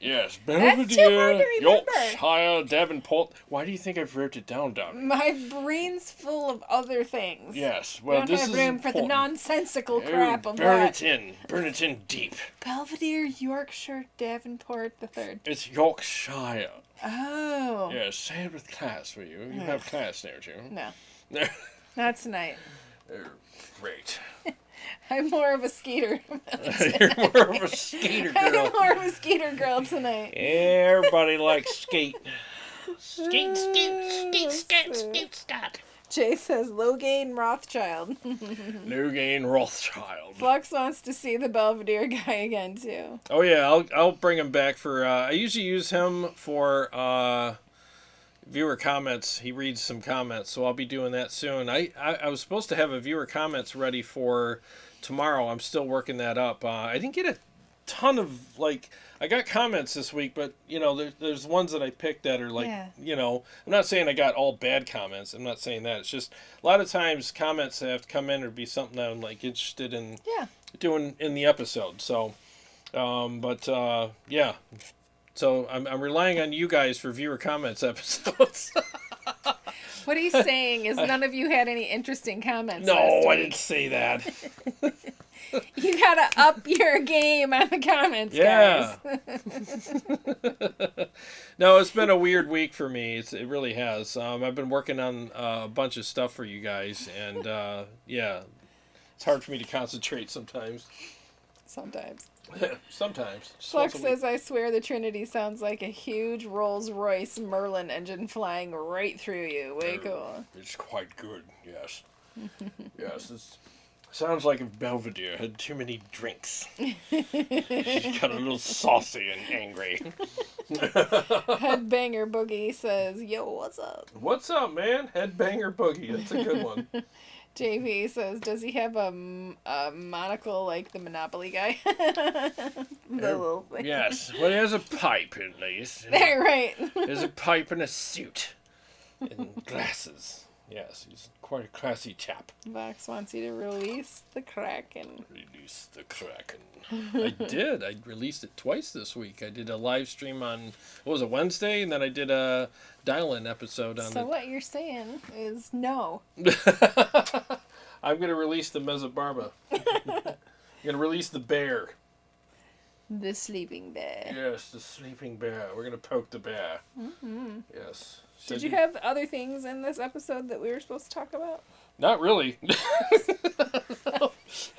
Yes, That's too hard Belvedere to remember. Yorkshire Davenport. Why do you think I've wrote it down? My brain's full of other things. Yes, I well, don't this have is room for the important. nonsensical crap of burn that. Burn it in deep. Belvedere, Yorkshire, Davenport III. It's Yorkshire. Oh. Yes, say it with class, will you? You have class there, too. No, No. not tonight. Great. I'm more of a skater. You're more of a skater I'm girl. more of a skater girl tonight. Everybody likes skate. Skate, Scott. Jay says Logain Rothschild. New Gain Rothschild. Flux wants to see the Belvedere guy again too. Oh yeah, I'll bring him back for. I usually use him for viewer comments. He reads some comments, so I'll be doing that soon. I was supposed to have a viewer comments ready for tomorrow. I'm still working that up. I didn't get a ton of I got comments this week, but there's ones that I picked that are I'm not saying I got all bad comments. I'm not saying that. It's just a lot of times comments that have to come in or be something that I'm interested in doing in the episode. So, yeah. So I'm relying on you guys for viewer comments episodes. What he's saying is none of you had any interesting comments. No, last I week. didn't say that. You gotta up your game on the comments, Yeah. guys. No, it's been a weird week for me. It really has. I've been working on a bunch of stuff for you guys, and it's hard for me to concentrate sometimes. Sometimes. Sometimes. Just Flux once a week. says, I swear the Trinity sounds like a huge Rolls-Royce Merlin engine flying right through you. Way cool. It's quite good, yes. Yes, it sounds like if Belvedere had too many drinks. She's got a little saucy and angry. Headbanger Boogie says, yo, what's up? What's up, man? Headbanger Boogie. That's a good one. JV says, does he have a monocle like the Monopoly guy? The little thing. Yes. Well, he has a pipe, at least. There, right. There's a pipe and a suit. And glasses. Yes, he's quite a classy chap. Vox wants you to release the Kraken. Release the Kraken. I did. I released it twice this week. I did a live stream on, Wednesday? And then I did a dial-in episode on So what you're saying is no. I'm going to release the Meza Barba. I'm going to release the bear. The sleeping bear. Yes, the sleeping bear. We're going to poke the bear. Mm-hmm. Yes. Did you have other things in this episode that we were supposed to talk about? Not really.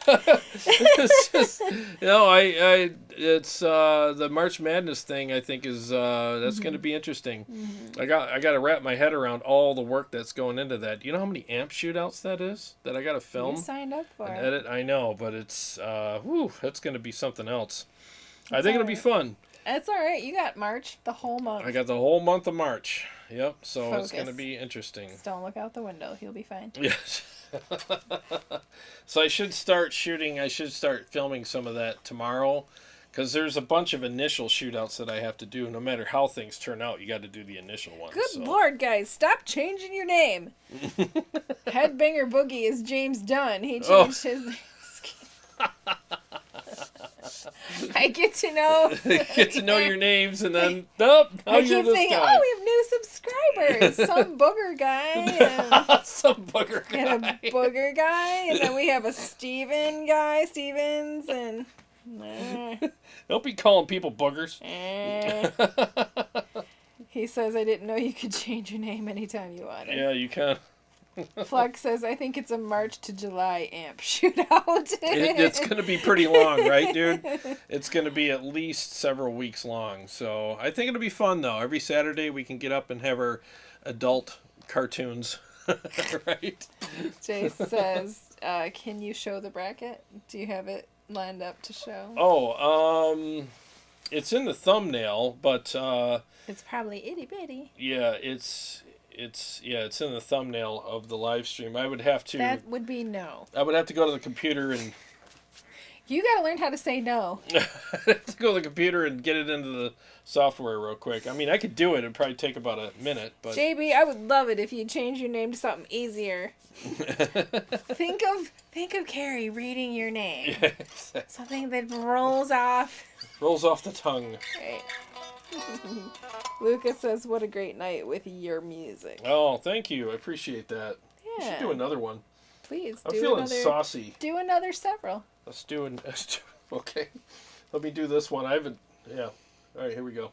It's just, it's the March Madness thing. I think is that's going to be interesting. I got to wrap my head around all the work that's going into that. You know how many amp shootouts that is that I got to film You signed up for and it. edit. I know, but it's that's going to be something else. I think it'll be fun. It's all right. You got March, the whole month. I got the whole month of March. Yep. So Focus. it's going to be interesting. Just don't look out the window. You'll be fine. Yes. So I should start shooting. I should start filming some of that tomorrow, because there's a bunch of initial shootouts that I have to do. No matter how things turn out, you got to do the initial ones. Good Lord, guys, stop changing your name. Headbanger Boogie is James Dunn. He changed his name. I get to know. Get to know your names, and then now I you're keep this thinking, guy. oh, we have new subscribers. Some booger guy. And, Some booger guy. and a booger guy. And then we have a Steven guy, Stevens. And Don't be calling people boogers. he says, I didn't know you could change your name anytime you wanted. Yeah, you can. Flex says, I think it's a March to July amp shootout. It's going to be pretty long, right, dude? It's going to be at least several weeks long. So I think it'll be fun, though. Every Saturday we can get up and have our adult cartoons, right? Jace says, can you show the bracket? Do you have it lined up to show? Oh, it's in the thumbnail, but It's probably itty bitty. yeah, it's in the thumbnail of the live stream. I would have to That would be no. I would have to go to the computer and You gotta learn how to say no. have to go to the computer and get it into the software real quick. I mean, I could do it. It'd probably take about a minute, but JB, I would love it if you change your name to something easier. think of Carrie reading your name. Yeah, Something that rolls off. rolls off the tongue. Right. Lucas says, what a great night with your music. Oh, thank you. I appreciate that. We Yeah. should do another one. Please I'm do feeling another. saucy. Do another several. Let's do okay. Let me do this one. I haven't. Yeah. All right. Here we go.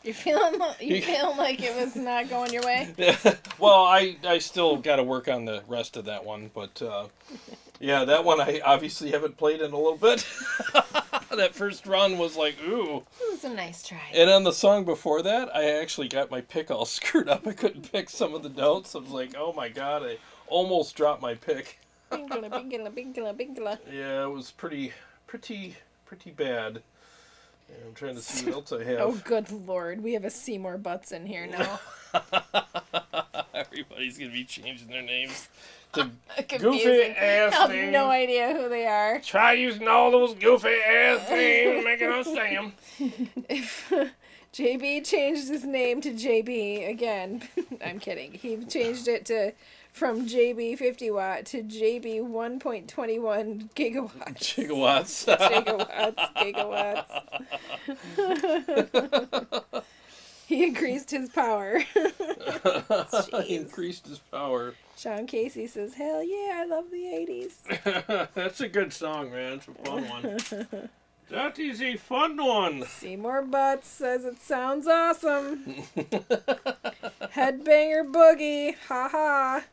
You feeling like it was not going your way? Well, I still got to work on the rest of that one, but yeah, that one I obviously haven't played in a little bit. That first run was like, ooh. It was a nice try. And on the song before that, I actually got my pick all screwed up. I couldn't pick some of the notes. I was like, oh my god, I almost dropped my pick. Bingala, bingala, bingala, bingala. Yeah, it was pretty bad. Yeah, I'm trying to see what else I have. Oh, good lord. We have a Seymour Butts in here now. Everybody's going to be changing their names to Confusing. goofy ass I have names. no idea who they are. Try using all those goofy ass names and making us say them. If JB changed his name to JB again, I'm kidding. He changed it from JB 50 watt to JB 1.21 gigawatts. Gigawatts. He increased his power. He increased his power. Sean Casey says, hell yeah, I love the 80s. That's a good song, man. It's a fun one. That is a fun one. Seymour Butts says it sounds awesome. Headbanger boogie. Ha ha.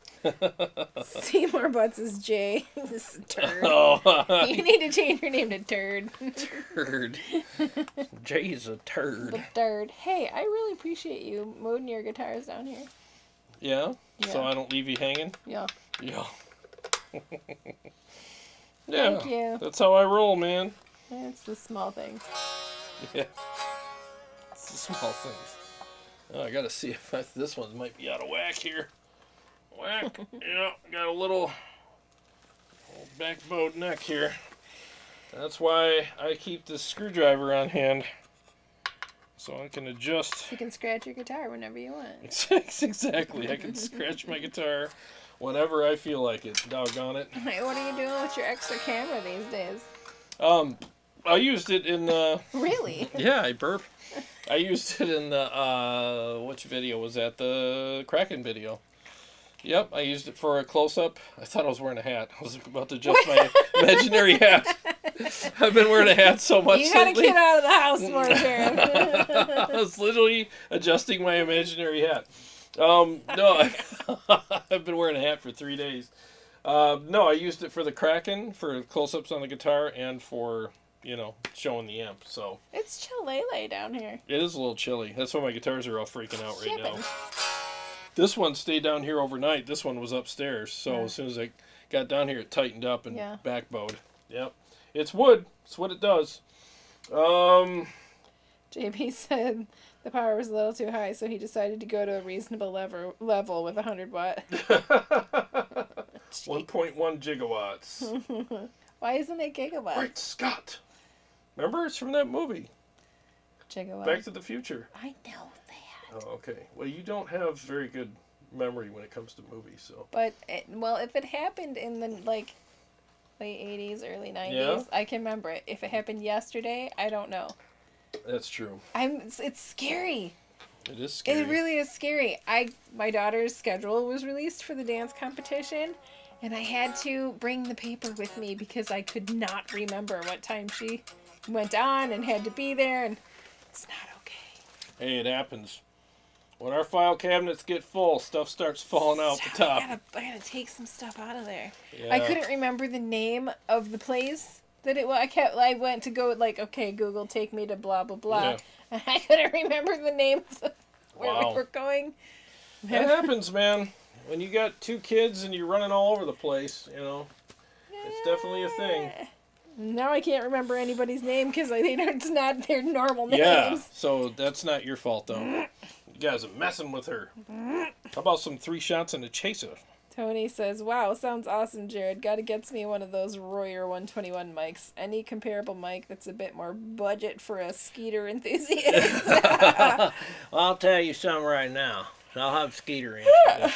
Seymour Butts is Jay. This is a turd. Oh, You need to change your name to Turd. turd. Jay's a turd. The Turd. Hey, I really appreciate you moving your guitars down here. Yeah? Yeah. So I don't leave you hanging? Yeah. Yeah. Yeah. Thank you. That's how I roll, man. It's the small things. Yeah. It's the small things. Oh, I gotta see if this one might be out of whack here. Whack. Yeah, got a little backbowed neck here. That's why I keep this screwdriver on hand. So I can adjust. You can scratch your guitar whenever you want. Exactly. I can scratch my guitar whenever I feel like it. Doggone it. Hey, what are you doing with your extra camera these days? I used it in Really? yeah, I burp. I used it in the which video was that? The Kraken video. Yep, I used it for a close-up. I thought I was wearing a hat. I was about to adjust my imaginary hat. I've been wearing a hat so much You gotta lately. get out of the house more, Jared. I was literally adjusting my imaginary hat. No, I've been wearing a hat for 3 days. No, I used it for the Kraken, for close-ups on the guitar, and for, showing the amp. So It's chillele down here. it is a little chilly. That's why my guitars are all freaking out right now. Shipping. This one stayed down here overnight. This one was upstairs. So Yeah. as soon as I got down here, it tightened up and Yeah. backbowed. Yep. It's wood. It's what it does. JP said the power was a little too high, so he decided to go to a reasonable level with 100 watt. 1.1 gigawatts. Why isn't it gigawatts? Great Scott. Remember? It's from that movie, Gigawatts. Back to the Future. I know that. Oh, okay. Well, you don't have very good memory when it comes to movies, so. But, if it happened in the, late 80s, early 90s, Yeah. I can remember it. If it happened yesterday, I don't know. That's true. It's scary. It is scary. It really is scary. My daughter's schedule was released for the dance competition, and I had to bring the paper with me because I could not remember what time she went on and had to be there, and it's not okay. Hey, it happens. When our file cabinets get full, stuff starts falling out the top. I gotta take some stuff out of there. Yeah. I couldn't remember the name of the place that it was. I went to go okay, Google, take me to blah blah blah. Yeah. And I couldn't remember the name of where Wow. we were going. That happens, man. When you got 2 kids and you're running all over the place, it's definitely a thing. Now I can't remember anybody's name because it's not their normal names. Yeah, so that's not your fault, though. You guys are messing with her. How about some 3 shots and a chaser? Tony says, wow, sounds awesome, Jared. Gotta get me one of those Royer 121 mics. Any comparable mic that's a bit more budget for a Skeeter enthusiast. Well, I'll tell you something right now. I'll have Skeeter answer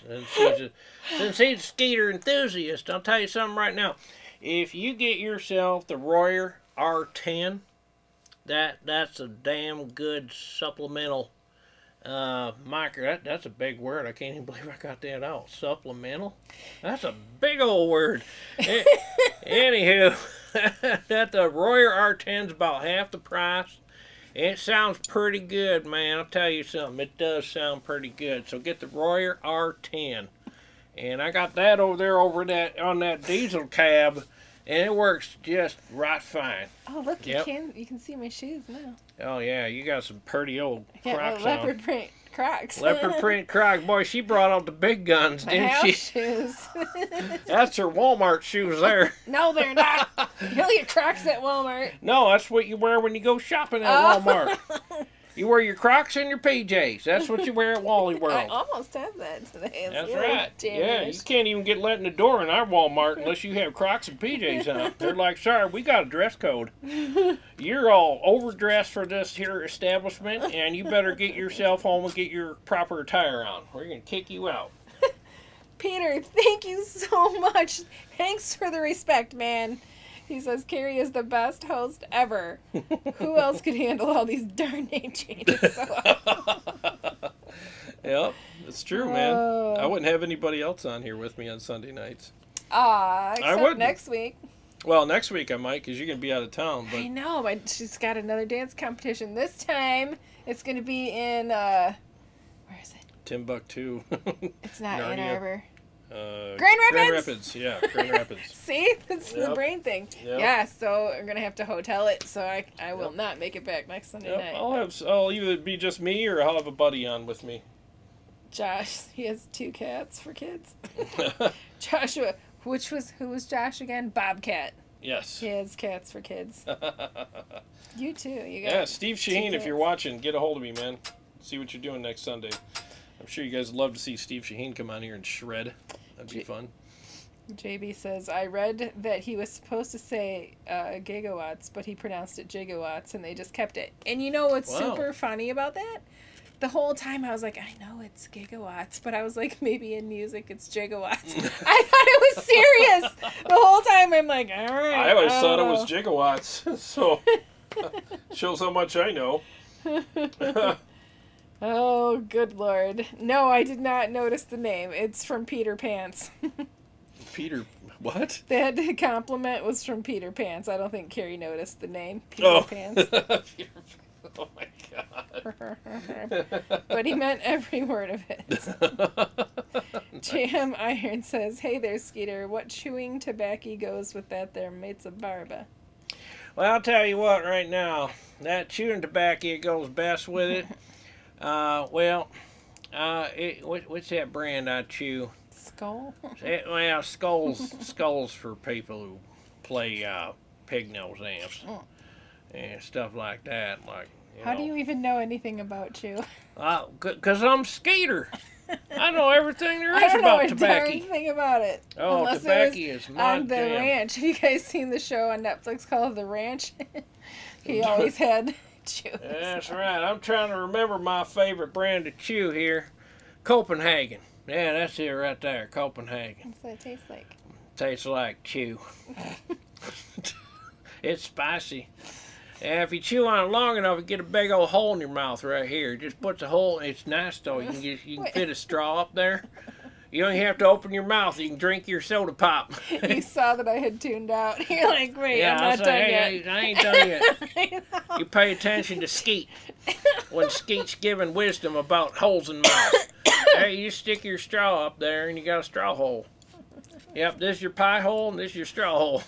this since he's a Skeeter enthusiast. I'll tell you something right now. If you get yourself the Royer R10, that's a damn good supplemental micro. That's a big word. I can't even believe I got that out. Supplemental? That's a big old word. Anywho, that the Royer R10's about half the price. It sounds pretty good, man. I'll tell you something. It does sound pretty good. So get the Royer R10. And I got that over there on that diesel cab, and it works just right fine. Oh, look, you can see my shoes now. Oh, yeah, you got some pretty old Crocs leopard on. print Crocs. Leopard print Crocs. Boy, she brought out the big guns, didn't house she? shoes. That's her Walmart shoes there. No, they're not. You don't get Crocs at Walmart. No, that's what you wear when you go shopping at Walmart. You wear your Crocs and your PJs. That's what you wear at Wally World. I almost have that today. That's right. Yeah, you can't even get let in the door in our Walmart unless you have Crocs and PJs on. They're like, sorry, we got a dress code. You're all overdressed for this here establishment, and you better get yourself home and get your proper attire on. We're going to kick you out. Peter, thank you so much. Thanks for the respect, man. He says, Carrie is the best host ever. Who else could handle all these darn name changes so well? Yep, it's true, man. I wouldn't have anybody else on here with me on Sunday nights. Except next week. Well, next week I might, because you're going to be out of town. But I know, but she's got another dance competition. This time, it's going to be in, where is it? Timbuktu. It's not Narnia. Ann Arbor. Grand Rapids, yeah, Grand Rapids. See, that's the brain thing. Yep. Yeah, so I'm gonna have to hotel it, so I will not make it back next Sunday night. I'll either be just me or I'll have a buddy on with me. Josh, he has 2 cats for kids. Joshua, who was Josh again? Bobcat. Yes. He has cats for kids. You too. You got Steve Shaheen, if you're watching, get a hold of me, man. See what you're doing next Sunday. I'm sure you guys would love to see Steve Shaheen come on here and shred. That'd be fun. JB says, I read that he was supposed to say gigawatts, but he pronounced it gigawatts, and they just kept it. And you know what's super funny about that? The whole time I was like, I know it's gigawatts, but I was like, maybe in music it's gigawatts. I thought it was serious. The whole time I'm like, all right. I always thought it was gigawatts, so shows how much I know. Oh, good Lord. No, I did not notice the name. It's from Peter Pants. Peter, what? That compliment was from Peter Pants. I don't think Carrie noticed the name. Peter Pants. Oh my God. But he meant every word of it. Jam Iron says, hey there, Skeeter. What chewing tobacco goes with that there Meza Barba? Well, I'll tell you what right now. That chewing tobacco goes best with it. What's that brand I chew? Skull? Skulls for people who play pig nose amps and stuff like that. How do you even know anything about chew? 'Cause I'm Skeeter. I know everything there is I don't about know a tobacco. darn thing about it. Oh, Unless tobacco it was is my on The jam. Ranch. Have you guys seen the show on Netflix called The Ranch? He always had chew. That's right. I'm trying to remember my favorite brand of chew here. Copenhagen. Yeah, that's it right there. Copenhagen. What's that taste like? Tastes like chew. It's spicy. Yeah, if you chew on it long enough, you get a big old hole in your mouth right here. Just put the hole. It's nice though. You can fit a straw up there. You don't even have to open your mouth. You can drink your soda pop. You saw that I had tuned out. You're like, wait, I'm not done yet. I ain't done yet. You pay attention to Skeet when Skeet's giving wisdom about holes in mouth. Hey, you stick your straw up there and you got a straw hole. Yep, this is your pie hole and this is your straw hole.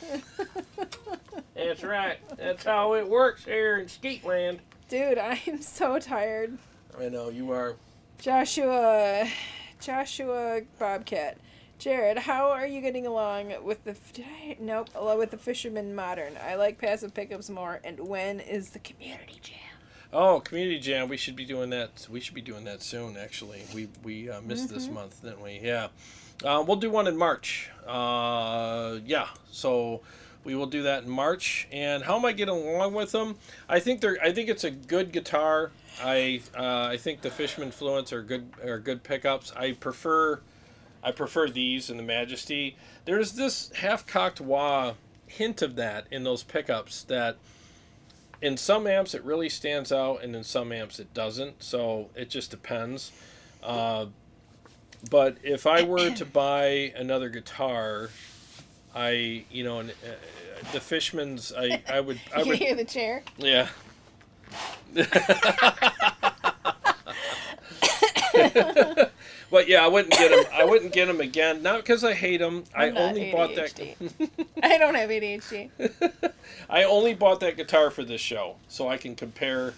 That's right. That's how it works here in Skeetland. Dude, I am so tired. I know, you are. Joshua Bobcat. Jared, how are you getting along with the with the Fisherman Modern? I like passive pickups more. And when is the community jam? Oh, community jam. We should be doing that. We should be doing that soon. Actually, we missed this month, didn't we? Yeah. We'll do one in March. Yeah. So we will do that in March. And how am I getting along with them? I think it's a good guitar. I think the Fishman Fluents are good pickups. I prefer these and the Majesty. There's this half-cocked wah hint of that in those pickups that in some amps it really stands out and in some amps it doesn't. So it just depends. But if I were to buy another guitar, the Fishmans, I would You hear the chair? Yeah. But yeah, I wouldn't get him. I wouldn't get him again. Not because I hate him. I I'm not only bought ADHD. that. I don't have ADHD. I only bought that guitar for this show, so I can compare,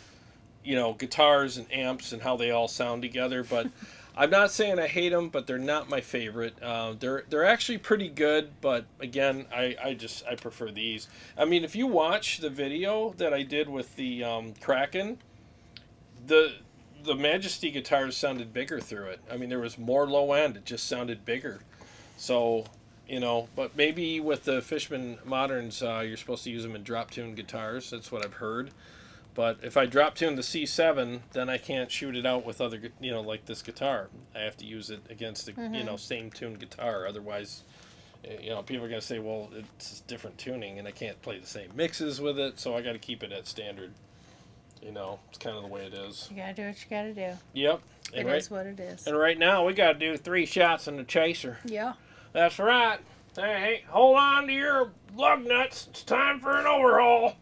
guitars and amps and how they all sound together. But I'm not saying I hate them, but they're not my favorite. They're actually pretty good, but again, I prefer these. I mean, if you watch the video that I did with the Kraken, the Majesty guitars sounded bigger through it. I mean, there was more low end. It just sounded bigger. So, but maybe with the Fishman Moderns, you're supposed to use them in drop tune guitars. That's what I've heard. But if I drop tune the C7, then I can't shoot it out with other, like this guitar. I have to use it against the, same tuned guitar. Otherwise, people are going to say, well, it's different tuning, and I can't play the same mixes with it, so I got to keep it at standard. It's kind of the way it is. You gotta do what you gotta do. Yep. It is what it is. And right now, we got to do 3 shots in the chaser. Yeah. That's right. Hey, hold on to your lug nuts. It's time for an overhaul.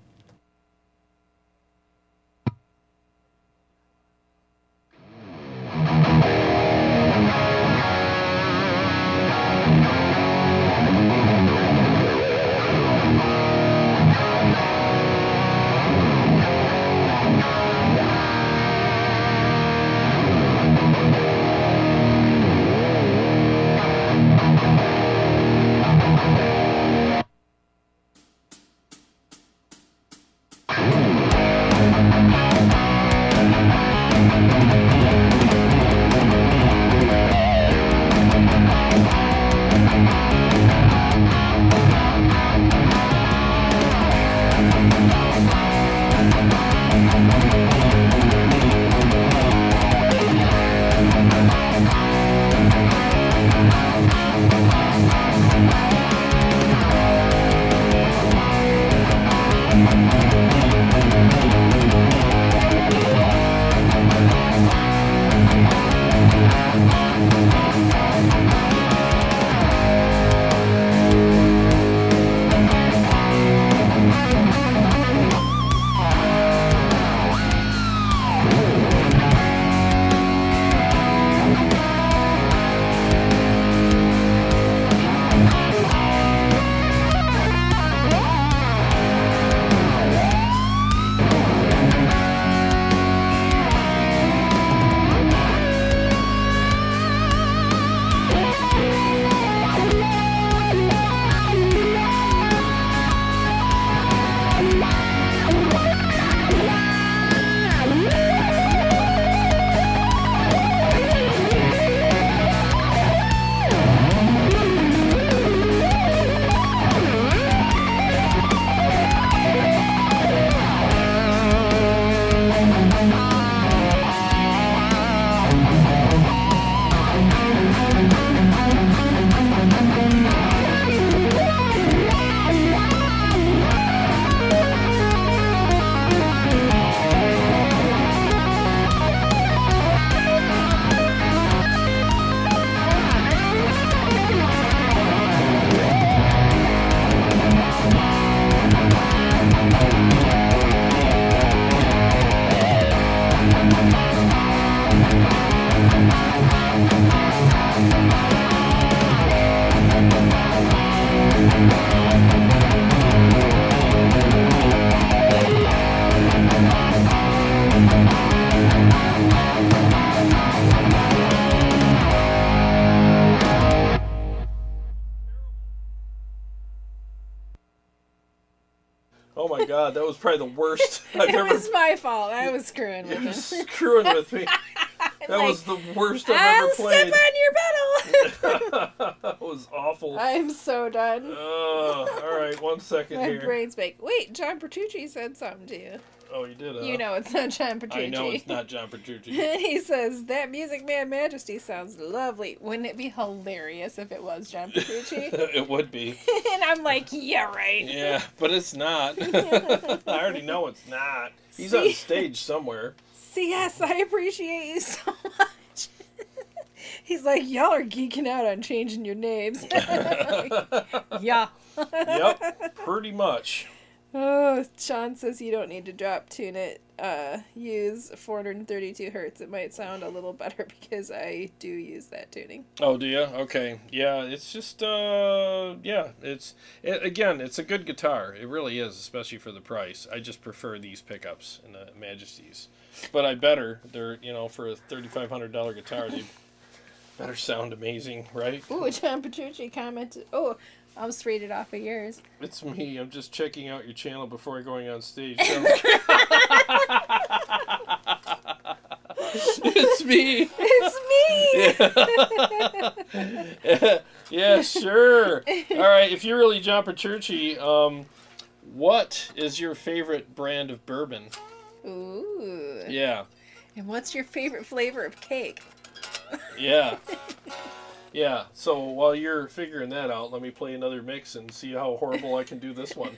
Oh my God, that was probably the worst I've It ever. was my fault. I was screwing with You're him. screwing with me. That was the worst I've ever played. Step on your pedal. That was awful. I'm so done. All right, 1 second My here. brain's baked. Wait, John Petrucci said something to you. Oh, you did, huh? You know it's not John Petrucci. I know it's not John Petrucci. He says, that Music Man Majesty sounds lovely. Wouldn't it be hilarious if it was John Petrucci? It would be. And I'm like, yeah, right. Yeah, but it's not. I already know it's not. He's on stage somewhere. CS, I appreciate you so much. He's like, y'all are geeking out on changing your names. Yeah. Yep, pretty much. Oh, Sean says you don't need to drop tune it. Use 432 hertz. It might sound a little better because I do use that tuning. Oh, do you? Okay. Yeah, it's just, again, it's a good guitar. It really is, especially for the price. I just prefer these pickups and the Majesties. But they're, for a $3,500 guitar, they better sound amazing, right? Ooh, John Petrucci commented. Oh, I was rated off of yours. It's me. I'm just checking out your channel before going on stage. It's me. It's me. Yeah, sure. All right. If you're really John Petrucci, what is your favorite brand of bourbon? Ooh. Yeah. And what's your favorite flavor of cake? Yeah. Yeah. So while you're figuring that out, let me play another mix and see how horrible I can do this one.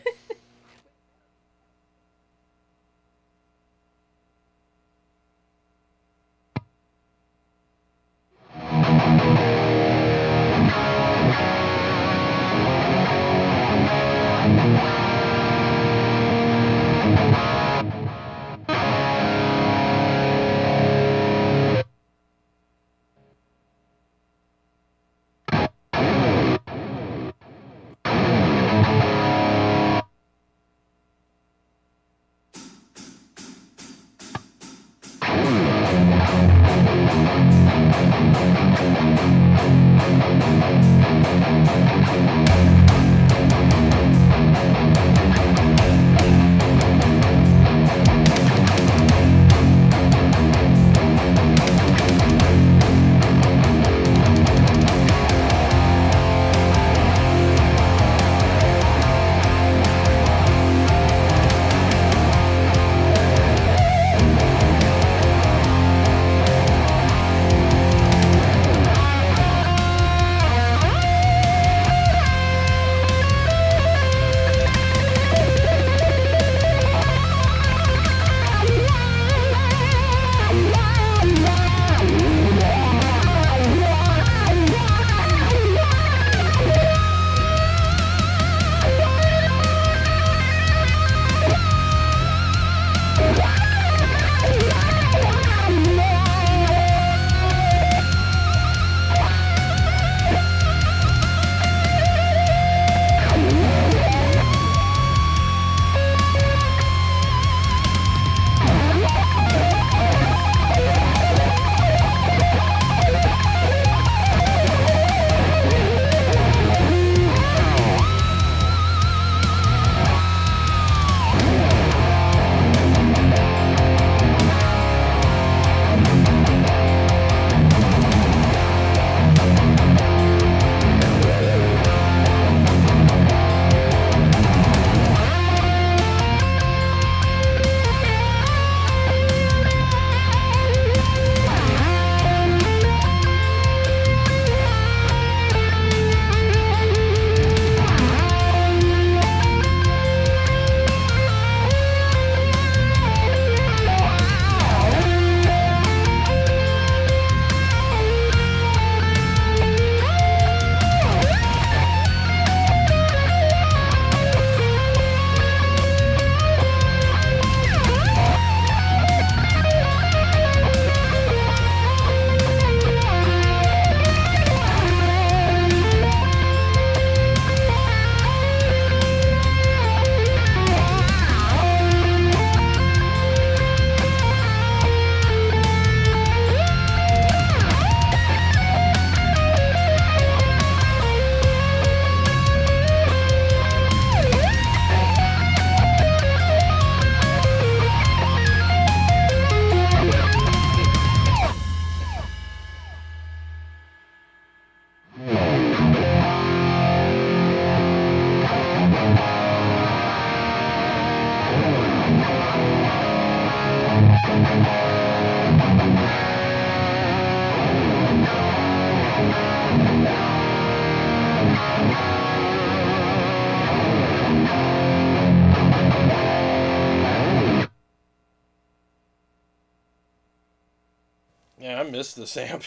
Yeah, I miss this amp.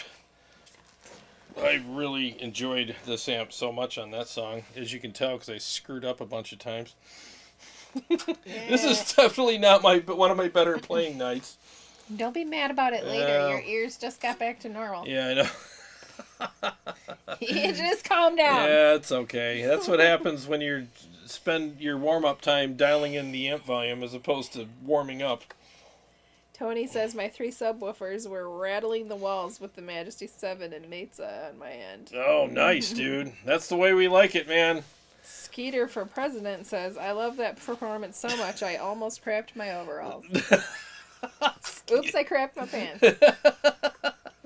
I really enjoyed this amp so much on that song, as you can tell, because I screwed up a bunch of times. This is definitely not one of my better playing nights. Don't be mad about it later. Yeah. Your ears just got back to normal. Yeah, I know. You just calm down. Yeah, it's okay. That's what happens when you spend your warm-up time dialing in the amp volume as opposed to warming up. Tony says my 3 subwoofers were rattling the walls with the Majesty 7 and Meza on my end. Oh, nice, dude. That's the way we like it, man. Skeeter for President says, I love that performance so much I almost crapped my overalls. Oops, I crapped my pants.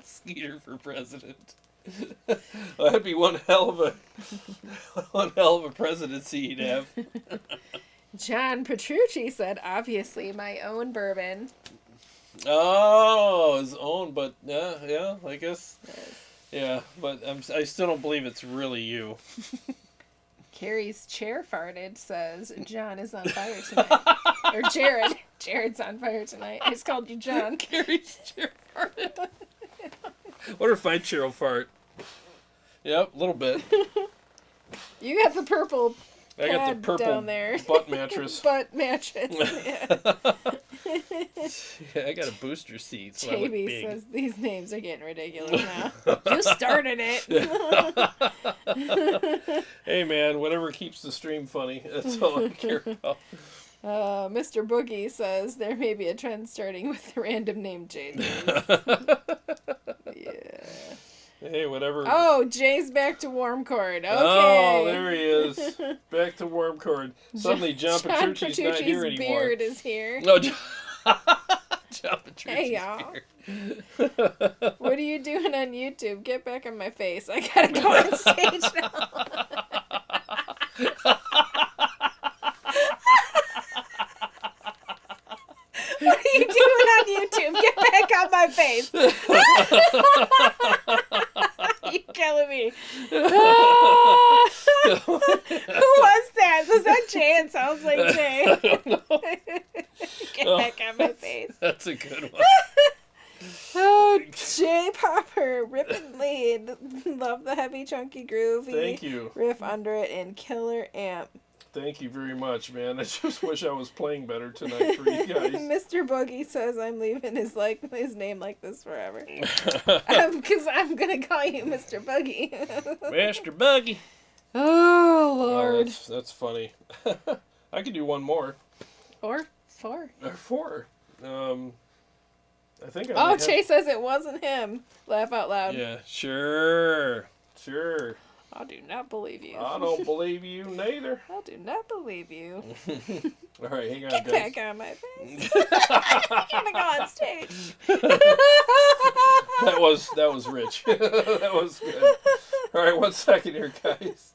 Skeeter for President. That'd be one hell of a presidency he'd have. John Petrucci said, obviously my own bourbon. Oh, his own, but yeah, I guess. Yeah, but I still don't believe it's really you. Carrie's chair farted says, John is on fire tonight. Or Jarrod. Jared's on fire tonight. I just called you John. Carrie's chair farted. What if my chair will fart? Yep, a little bit. You got the purple I got the pad purple down there. butt mattress. Butt mattress. Yeah. Yeah, I got a booster seat, so I look JB big. says these names are getting ridiculous now. You started it. Hey man, whatever keeps the stream funny, that's all I care about. Mr. Boogie says there may be a trend starting with the random name changes. Yeah. Hey, whatever. Oh, Jay's back to warm chord. Okay. Oh, there he is. Back to warm chord. Suddenly John Petrucci's not here anymore. Beard is here. No, John Petrucci's Hey, y'all. beard. What are you doing on YouTube? Get back on my face. I gotta go on stage now. What are you doing on YouTube? Get back on my face. You're killing me. Who was that? Was that Jay? It sounds like Jay. Get back on my face. That's a good one. Oh, Jay Popper, rip and lead. Love the heavy, chunky, groovy Thank you. riff under it and killer amp. Thank you very much, man. I just wish I was playing better tonight for you guys. Mr. Boogie says I'm leaving his name like this forever. Because I'm going to call you Mr. Boogie. Master Buggy. Oh, Oh, Lord. that's funny. I could do one more. Or 4. Or 4. I think I Oh, might have- Chase says it wasn't him. Laugh out loud. Yeah, sure. I do not believe you. I don't believe you neither. I do not believe you. All right, hang on, Get guys. back on my face. I gotta go on stage. That was rich. That was good. All right, 1 second here, guys.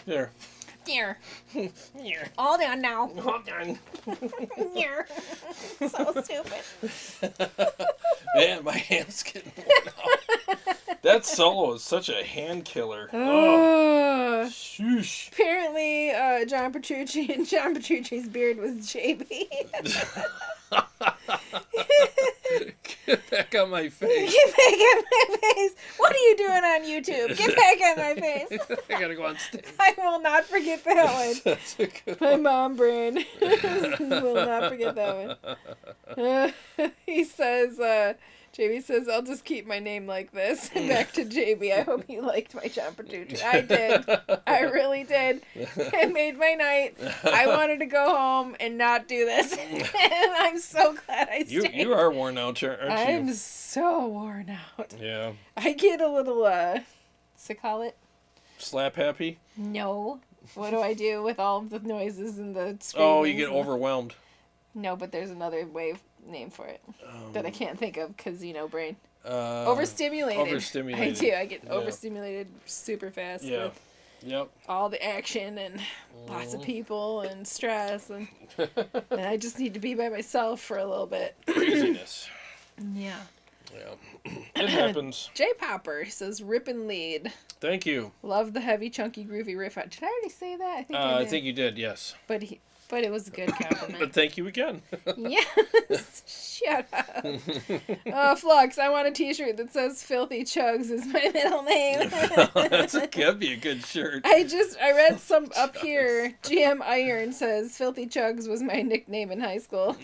There. Here. Here. All done now. Hold on. Here. So stupid. Man, my hand's getting worn out. That solo is such a hand killer. Oh. Shoosh. Apparently, John Petrucci and John Petrucci's beard was JB. Get back on my face. Get back on my face. What are you doing on YouTube? Get back on my face. I gotta go on stage. I will not forget that one. That's a good My one. mom brain will not forget that one. He says, JB says, I'll just keep my name like this. Back to JB. I hope you liked my John Petrucci. I did. I really did. It made my night. I wanted to go home and not do this. And I'm so glad I stayed. You are worn out, aren't you? I'm so worn out. Yeah. I get a little, what's it call it? Slap happy? No. What do I do with all of the noises and the screamings? Oh, you get overwhelmed. No, but there's another name for it that I can't think of because, brain. Uh, Overstimulated. Overstimulated. I do. I get Yeah. overstimulated super fast Yeah. with Yep. all the action and lots of people and stress. And I just need to be by myself for a little bit. Craziness. Yeah. Yeah. It happens. J Popper says, rip and lead. Thank you. Love the heavy, chunky, groovy riff. Did I already say that? I think I I did. think you did, yes. But it was a good compliment. But thank you again. Yes. Shut up. Flux, I want a t-shirt that says Filthy Chugs is my middle name. That'd be a good shirt. I read some up here. GM Iron says Filthy Chugs was my nickname in high school.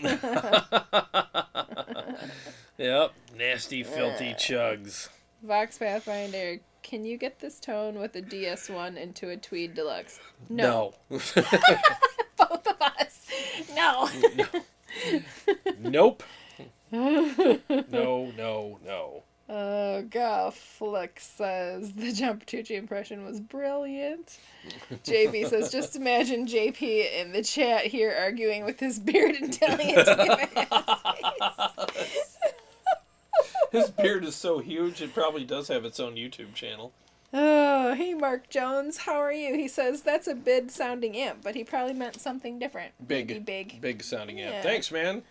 Yep. Nasty, filthy chugs. Vox Pathfinder, can you get this tone with a DS1 into a Tweed Deluxe? No. Both of us. No. Nope. No. Flick says the John Petrucci impression was brilliant. JP says, just imagine JP in the chat here arguing with his beard and telling it to him in his face. His beard is so huge, it probably does have its own YouTube channel. Oh, hey Mark Jones, how are you? He says that's a bid sounding imp, but he probably meant something different. Maybe big. Big sounding amp. Yeah. Thanks, man.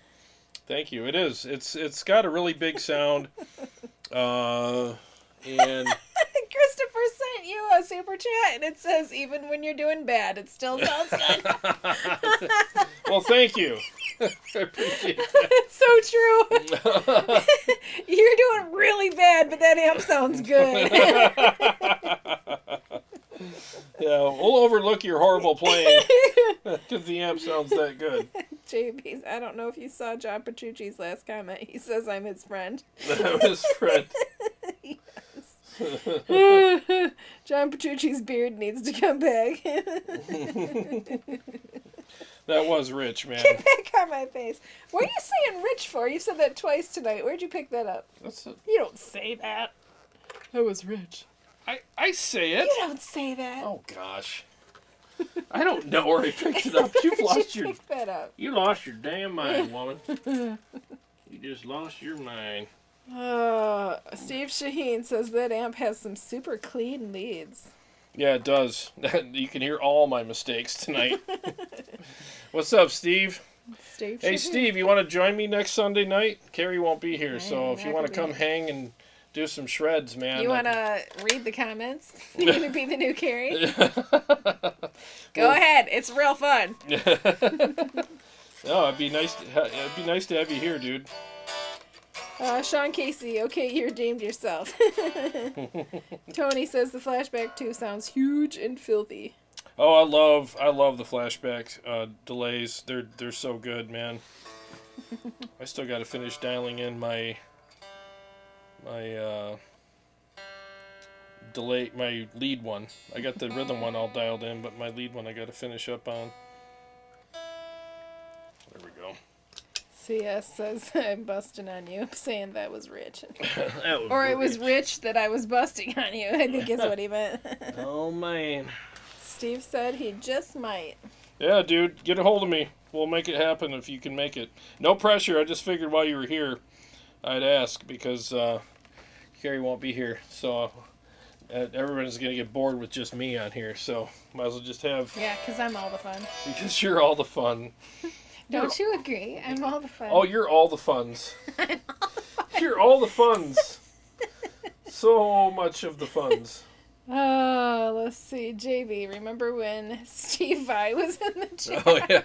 Thank you. It is. It's got a really big sound. And Christopher sent you a super chat, and it says even when you're doing bad, it still sounds good. well, thank you. I appreciate that. It's so true. You're doing really bad, but that amp sounds good. Yeah, we'll overlook your horrible playing because the amp sounds that good. JP's, I don't know if you saw John Petrucci's last comment. He says I'm his friend. I'm his friend. John Petrucci's beard needs to come back. That was rich, man. Get back on my face. What are you saying rich for? You said that twice tonight. Where'd you pick that up? You don't say that. I was rich. I say it. You don't say that. Oh gosh. I don't know where I picked it up. You've lost your. Pick that up. You lost your damn mind, woman. You just lost your mind. Steve Shaheen says that amp has some super clean leads. Yeah, it does. You can hear all my mistakes tonight. What's up, Steve? Steve Hey, Shaheen. Steve, you want to join me next Sunday night? Carrie won't be here, so I'm if you not want to gonna come hang and do some shreds, man. You want to read the comments? You want to be the new Carrie? Go ahead. It's real fun. No, it'd be nice to have you here, dude. Sean Casey, okay, you redeemed yourself. Tony says the flashback 2 sounds huge and filthy. Oh, I love the flashback delays. They're so good, man. I still got to finish dialing in my lead one. I got the rhythm one all dialed in, but my lead one I got to finish up on. There we go. CS says I'm busting on you, saying that was rich. That was Or it was rich that I was busting on you, I think is what he meant. Oh, man. Steve said he just might. Yeah, dude, get a hold of me. We'll make it happen if you can make it. No pressure. I just figured while you were here, I'd ask because Carrie won't be here. So, Everyone's gonna get bored with just me on here, so might as well just have. Yeah, because I'm all the fun. Because you're all the fun. Don't you agree? I'm all the fun. Oh, you're all the funs. I'm all the fun. You're all the funs. So much of the funs. Oh, let's see. JB, remember when Steve Vai was in the chat? Oh yeah,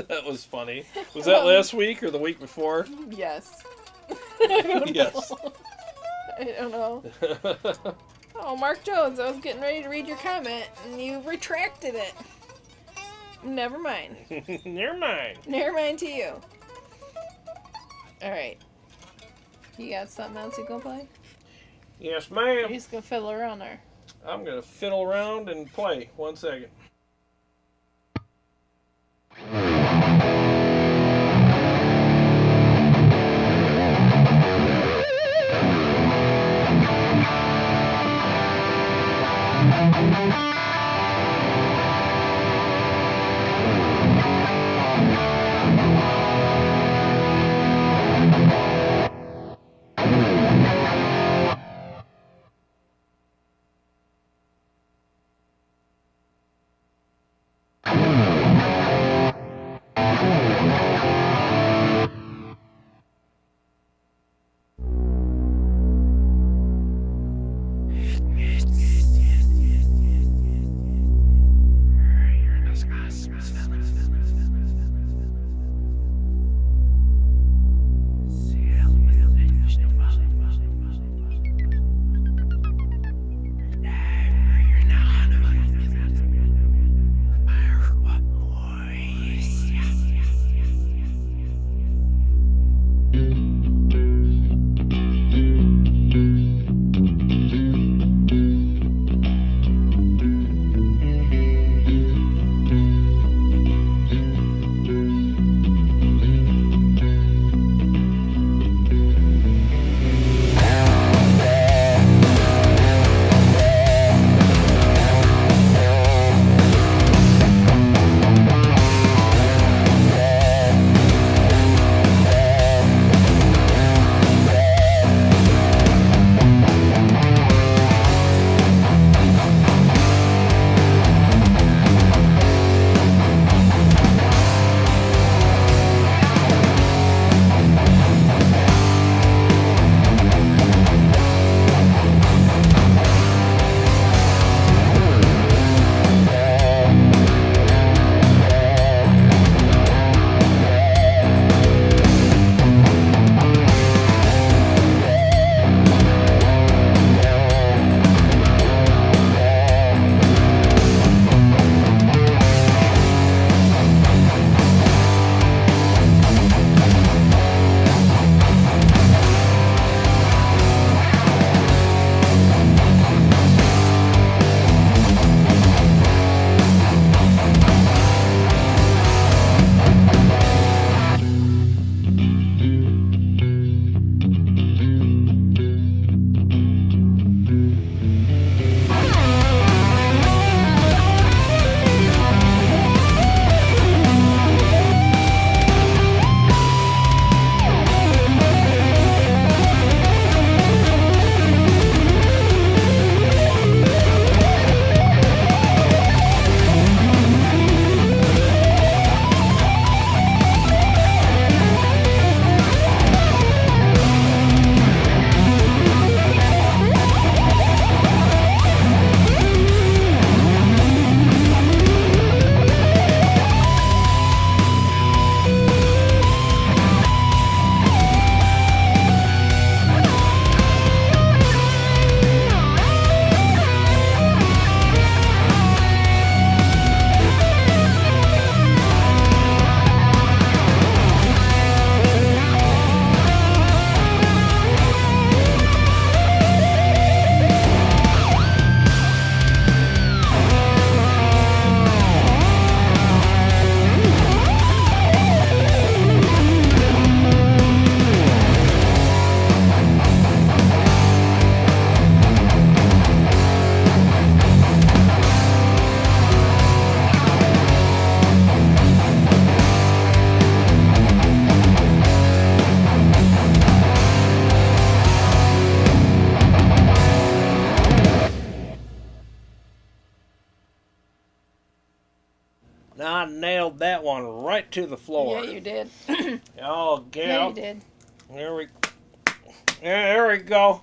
that was funny. Was that last week or the week before? Yes. I don't Yes. know. I don't know. Oh, Mark Jones, I was getting ready to read your comment, and you retracted it. Never mind. Never mind. Never mind to you. Alright. You got something else you gonna play? Yes, Or ma'am. you just gonna fiddle around there? I'm gonna fiddle around and play. 1 second. that one right to the floor. Yeah, you did. Oh, Yeah, gal. you did. There we go.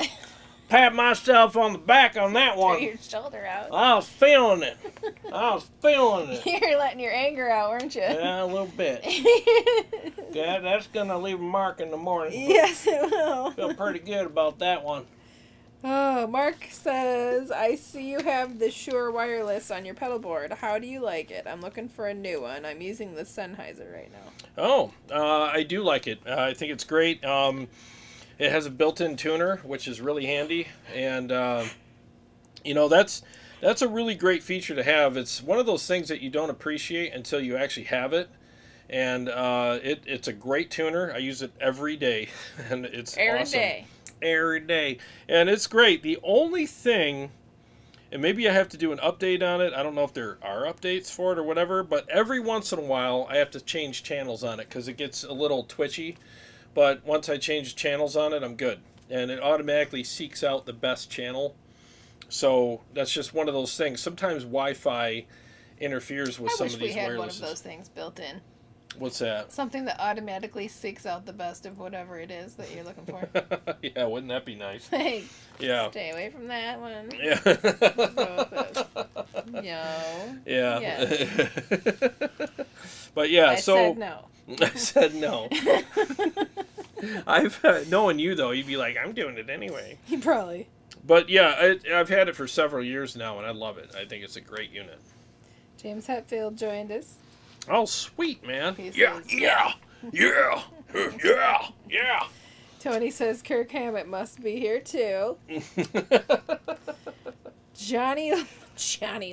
Pat myself on the back on that Throw one. your shoulder out. I was feeling it. You're letting your anger out, weren't you? Yeah, a little bit. Yeah, that's going to leave a mark in the morning. Yes, it will. Feel pretty good about that one. Oh, Mark says, I see you have the Shure wireless on your pedal board. How do you like it? I'm looking for a new one. I'm using the Sennheiser right now. Oh, I do like it. I think it's great. It has a built-in tuner, which is really handy, and you know, that's a really great feature to have. It's one of those things that you don't appreciate until you actually have it, and it's a great tuner. I use it every day, and it's awesome. Every day, and it's great. The only thing, and maybe I have to do an update on it. I don't know if there are updates for it or whatever, but every once in a while I have to change channels on it because it gets a little twitchy. But once I change channels on it, I'm good. And it automatically seeks out the best channel. So that's just one of those things. Sometimes Wi-Fi interferes with some of these wireless. I wish we had one of those things built in. What's that? Something that automatically seeks out the best of whatever it is that you're looking for. Yeah, wouldn't that be nice? Hey, yeah. Stay away from that one. Yeah. No. Yeah. Yes. But yeah, I said no. I said no. I've knowing you though, you'd be like, I'm doing it anyway. You probably. But yeah, I've had it for several years now, and I love it. I think it's a great unit. James Hetfield joined us. Oh, sweet, man. Yeah. Tony says Kirk Hammett must be here too. Johnny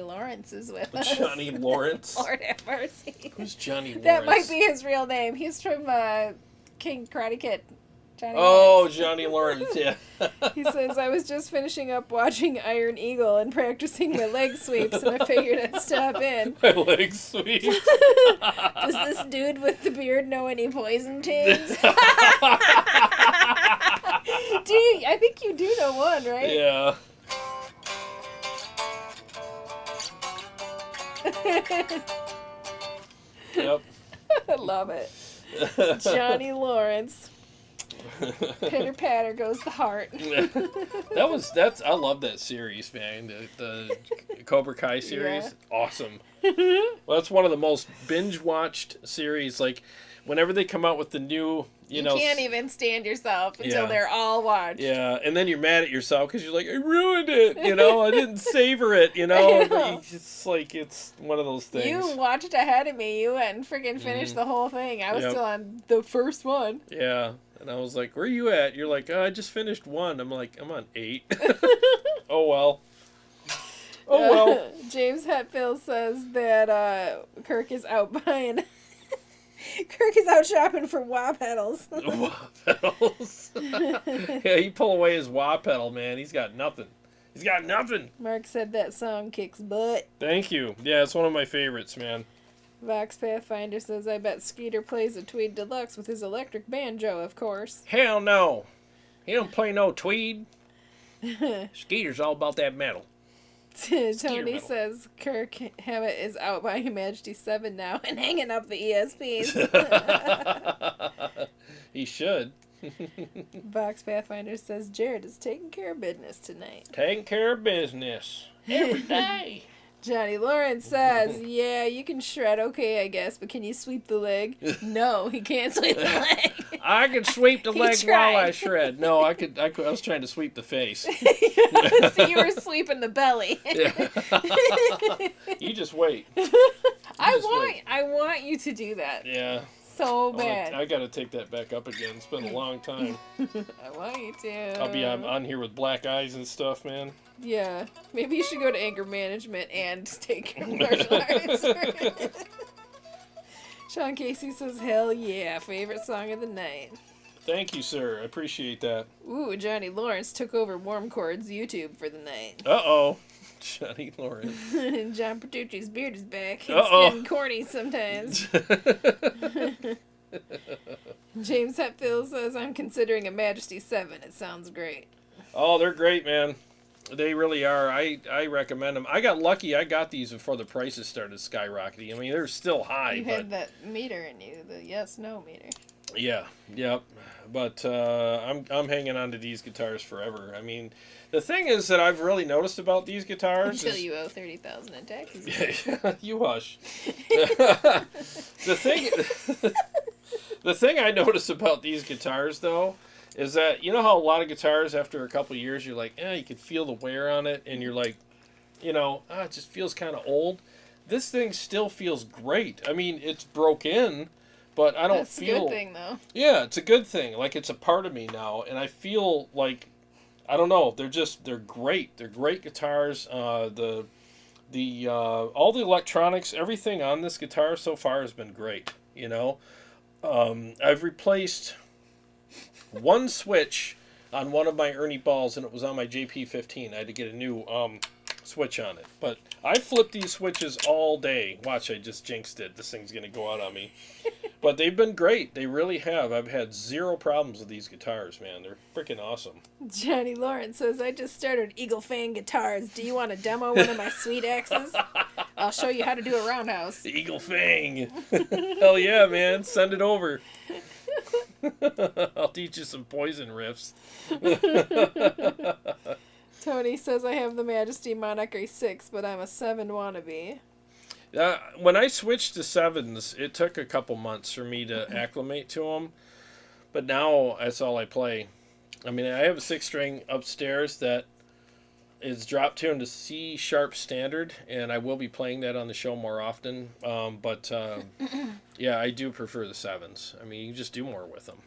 Lawrence is with us. Johnny Lawrence? Lord have mercy. Who's Johnny Lawrence? That might be his real name. He's from King Karate Kid. Johnny Oh, Lawrence. Johnny Lawrence, yeah. He says, I was just finishing up watching Iron Eagle and practicing my leg sweeps, and I figured I'd stop in. My leg sweeps. Does this dude with the beard know any poison tunes? I think you do know one, right? Yeah. Yep. I love it. Johnny Lawrence. Pitter patter goes the heart. I love that series, man. The Cobra Kai series. Yeah. Awesome. Well, that's one of the most binge watched series. Like whenever they come out with the new, you know, can't even stand yourself until Yeah. they're all watched. Yeah, and then you're mad at yourself because you're like, I ruined it. You know, I didn't savor it. You know, it's like it's one of those things. You watched ahead of me. You went and freaking finished the whole thing. I was Yep. still on the first one. Yeah, and I was like, where are you at? You're like, oh, I just finished 1. I'm like, I'm on 8. Oh well. Oh well. James Hetfield says that Kirk is out buying. Kirk is out shopping for wah pedals. Wah pedals. Yeah, he pull away his wah pedal, man. He's got nothing. He's got nothing. Mark said that song kicks butt. Thank you. Yeah, it's one of my favorites, man. Vox Pathfinder says, I bet Skeeter plays a Tweed Deluxe with his electric banjo, of course. Hell no. He don't play no tweed. Skeeter's all about that metal. Tony metal. says Kirk Hammett is out buying Majesty 7 now and hanging up the ESPs. He should. Vox Pathfinder says Jarrod is taking care of business tonight. Taking care of business. Every day. Johnny Lawrence says, yeah, you can shred okay, I guess, but can you sweep the leg? No, he can't sweep the leg. I can sweep the He leg tried. while I shred. No, I was trying to sweep the face. So you were sweeping the belly. Yeah. You just wait. I want you to do that Yeah. so bad. I gotta take that back up again. It's been a long time. I want you to. I'll be on here with black eyes and stuff, man. Yeah, maybe you should go to anger management and take martial arts. Sean Casey says, hell yeah, favorite song of the night. Thank you, sir. I appreciate that. Ooh, Johnny Lawrence took over Warm Chords YouTube for the night. Uh-oh. Johnny Lawrence. John Petrucci's beard is back. It's Uh-oh. getting corny sometimes. James Hetfield says, I'm considering a Majesty 7. It sounds great. Oh, they're great, man. They really are. I recommend them. I got lucky. I got these before the prices started skyrocketing. I mean, they're still high. You but had that meter in you, the yes/no meter. yeah, yep. But I'm hanging on to these guitars forever. I mean, the thing is that I've really noticed about these guitars Until is, you owe 30,000 in taxes. you hush. the thing the thing I notice about these guitars though is that you know how a lot of guitars after a couple years you're like, you can feel the wear on it and you're like, it just feels kind of old. This thing still feels great. I mean, it's broke in, but I don't That's feel. a good thing, though. Yeah, it's a good thing. Like it's a part of me now, and I feel like I don't know. They're great. They're great guitars. All the electronics, everything on this guitar so far has been great. I've replaced one switch on one of my Ernie balls, and it was on my JP15. I had to get a new switch on it. But I flipped these switches all day. Watch, I just jinxed it. This thing's going to go out on me. But they've been great. They really have. I've had zero problems with these guitars, man. They're freaking awesome. Johnny Lawrence says, I just started Eagle Fang guitars. Do you want to demo one of my sweet axes? I'll show you how to do a roundhouse. Eagle Fang. Hell yeah, man. Send it over. I'll teach you some poison riffs. Tony says, I have the Majesty Monarchy 6, but I'm a 7 wannabe. When I switched to 7s, it took a couple months for me to acclimate to them. But now, that's all I play. I mean, I have a 6-string upstairs that is dropped tuned to C sharp standard, and I will be playing that on the show more often. Yeah, I do prefer the 7s. I mean, you just do more with them.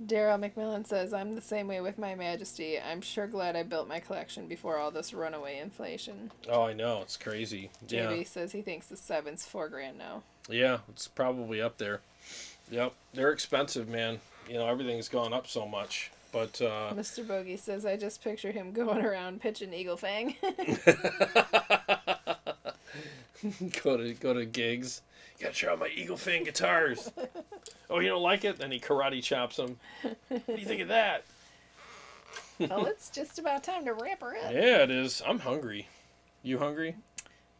Daryl McMillan says, I'm the same way with my Majesty. I'm sure glad I built my collection before all this runaway inflation. Oh, I know. It's crazy. JB says he thinks the 7's $4,000 now. Yeah, it's probably up there. Yep. They're expensive, man. Everything's gone up so much. But Mr. Bogey says, I just picture him going around pitching Eagle Fang. go to gigs. You gotta try out my Eagle Fang guitars. Oh, you don't like it? Then he karate chops them. What do you think of that? Well, it's just about time to wrap her up. Yeah, it is. I'm hungry. You hungry?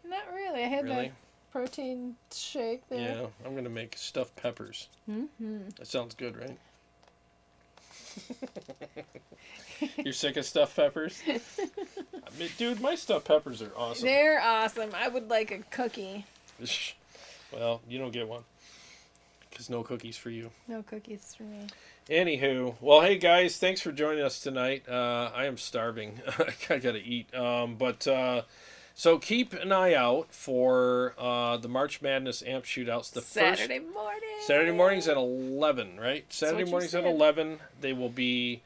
Not really. I had Really? that protein shake there. Yeah, I'm gonna make stuffed peppers. Mm-hmm. That sounds good, right? You're sick of stuffed peppers? I mean, dude, my stuffed peppers are awesome. They're awesome. I would like a cookie. Well, you don't get one. Because no cookies for you. No cookies for me. Anywho, well, hey guys, thanks for joining us tonight. I am starving. I gotta eat. So keep an eye out for the March Madness amp shootouts. The Saturday morning. Saturday mornings at 11, right? Saturday mornings at 11. They will be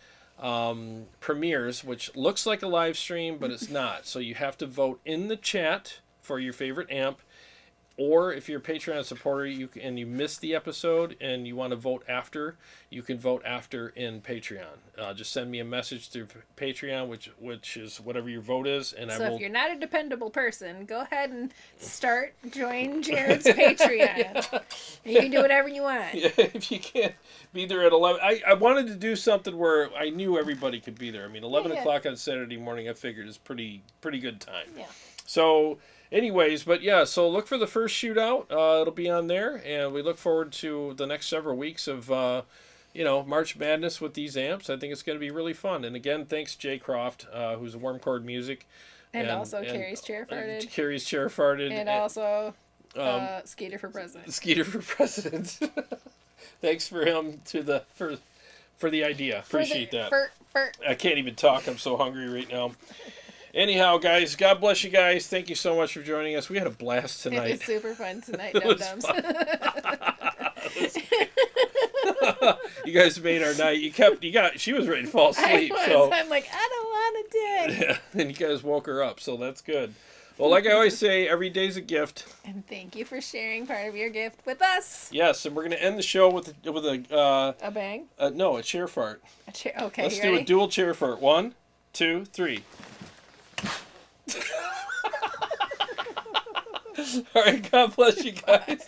premieres, which looks like a live stream, but it's not. So you have to vote in the chat for your favorite amp. Or if you're a Patreon supporter and you missed the episode and you want to vote after, you can vote after in Patreon. Just send me a message through Patreon, which is whatever your vote is, and I will. So if you're not a dependable person, go ahead and join Jarrod's Patreon. Yeah. You can do whatever you want. Yeah, if you can't be there at 11, I wanted to do something where I knew everybody could be there. I mean, 11 o'clock on Saturday morning, I figured is pretty good time. Yeah. So. Anyways, but yeah, so look for the first shootout. It'll be on there, and we look forward to the next several weeks of, March Madness with these amps. I think it's going to be really fun. And again, thanks Jay Croft, who's a Warm Chord Music. And also Carrie's Chair Farted. Carrie's Chair Farted. And also Skeeter for President. Skeeter for President. Thanks for him for the idea. Appreciate that. I can't even talk. I'm so hungry right now. Anyhow, guys, God bless you guys. Thank you so much for joining us. We had a blast tonight. It was super fun tonight, Dum-Dums. You guys made our night. She was ready to fall asleep. I'm like, I don't want to do it. Yeah, and you guys woke her up, so that's good. Well, like I always say, every day's a gift. And thank you for sharing part of your gift with us. Yes, and we're going to end the show with a bang? No, a chair fart. Okay, Let's do a dual chair fart. 1, 2, 3. All right, God bless you guys.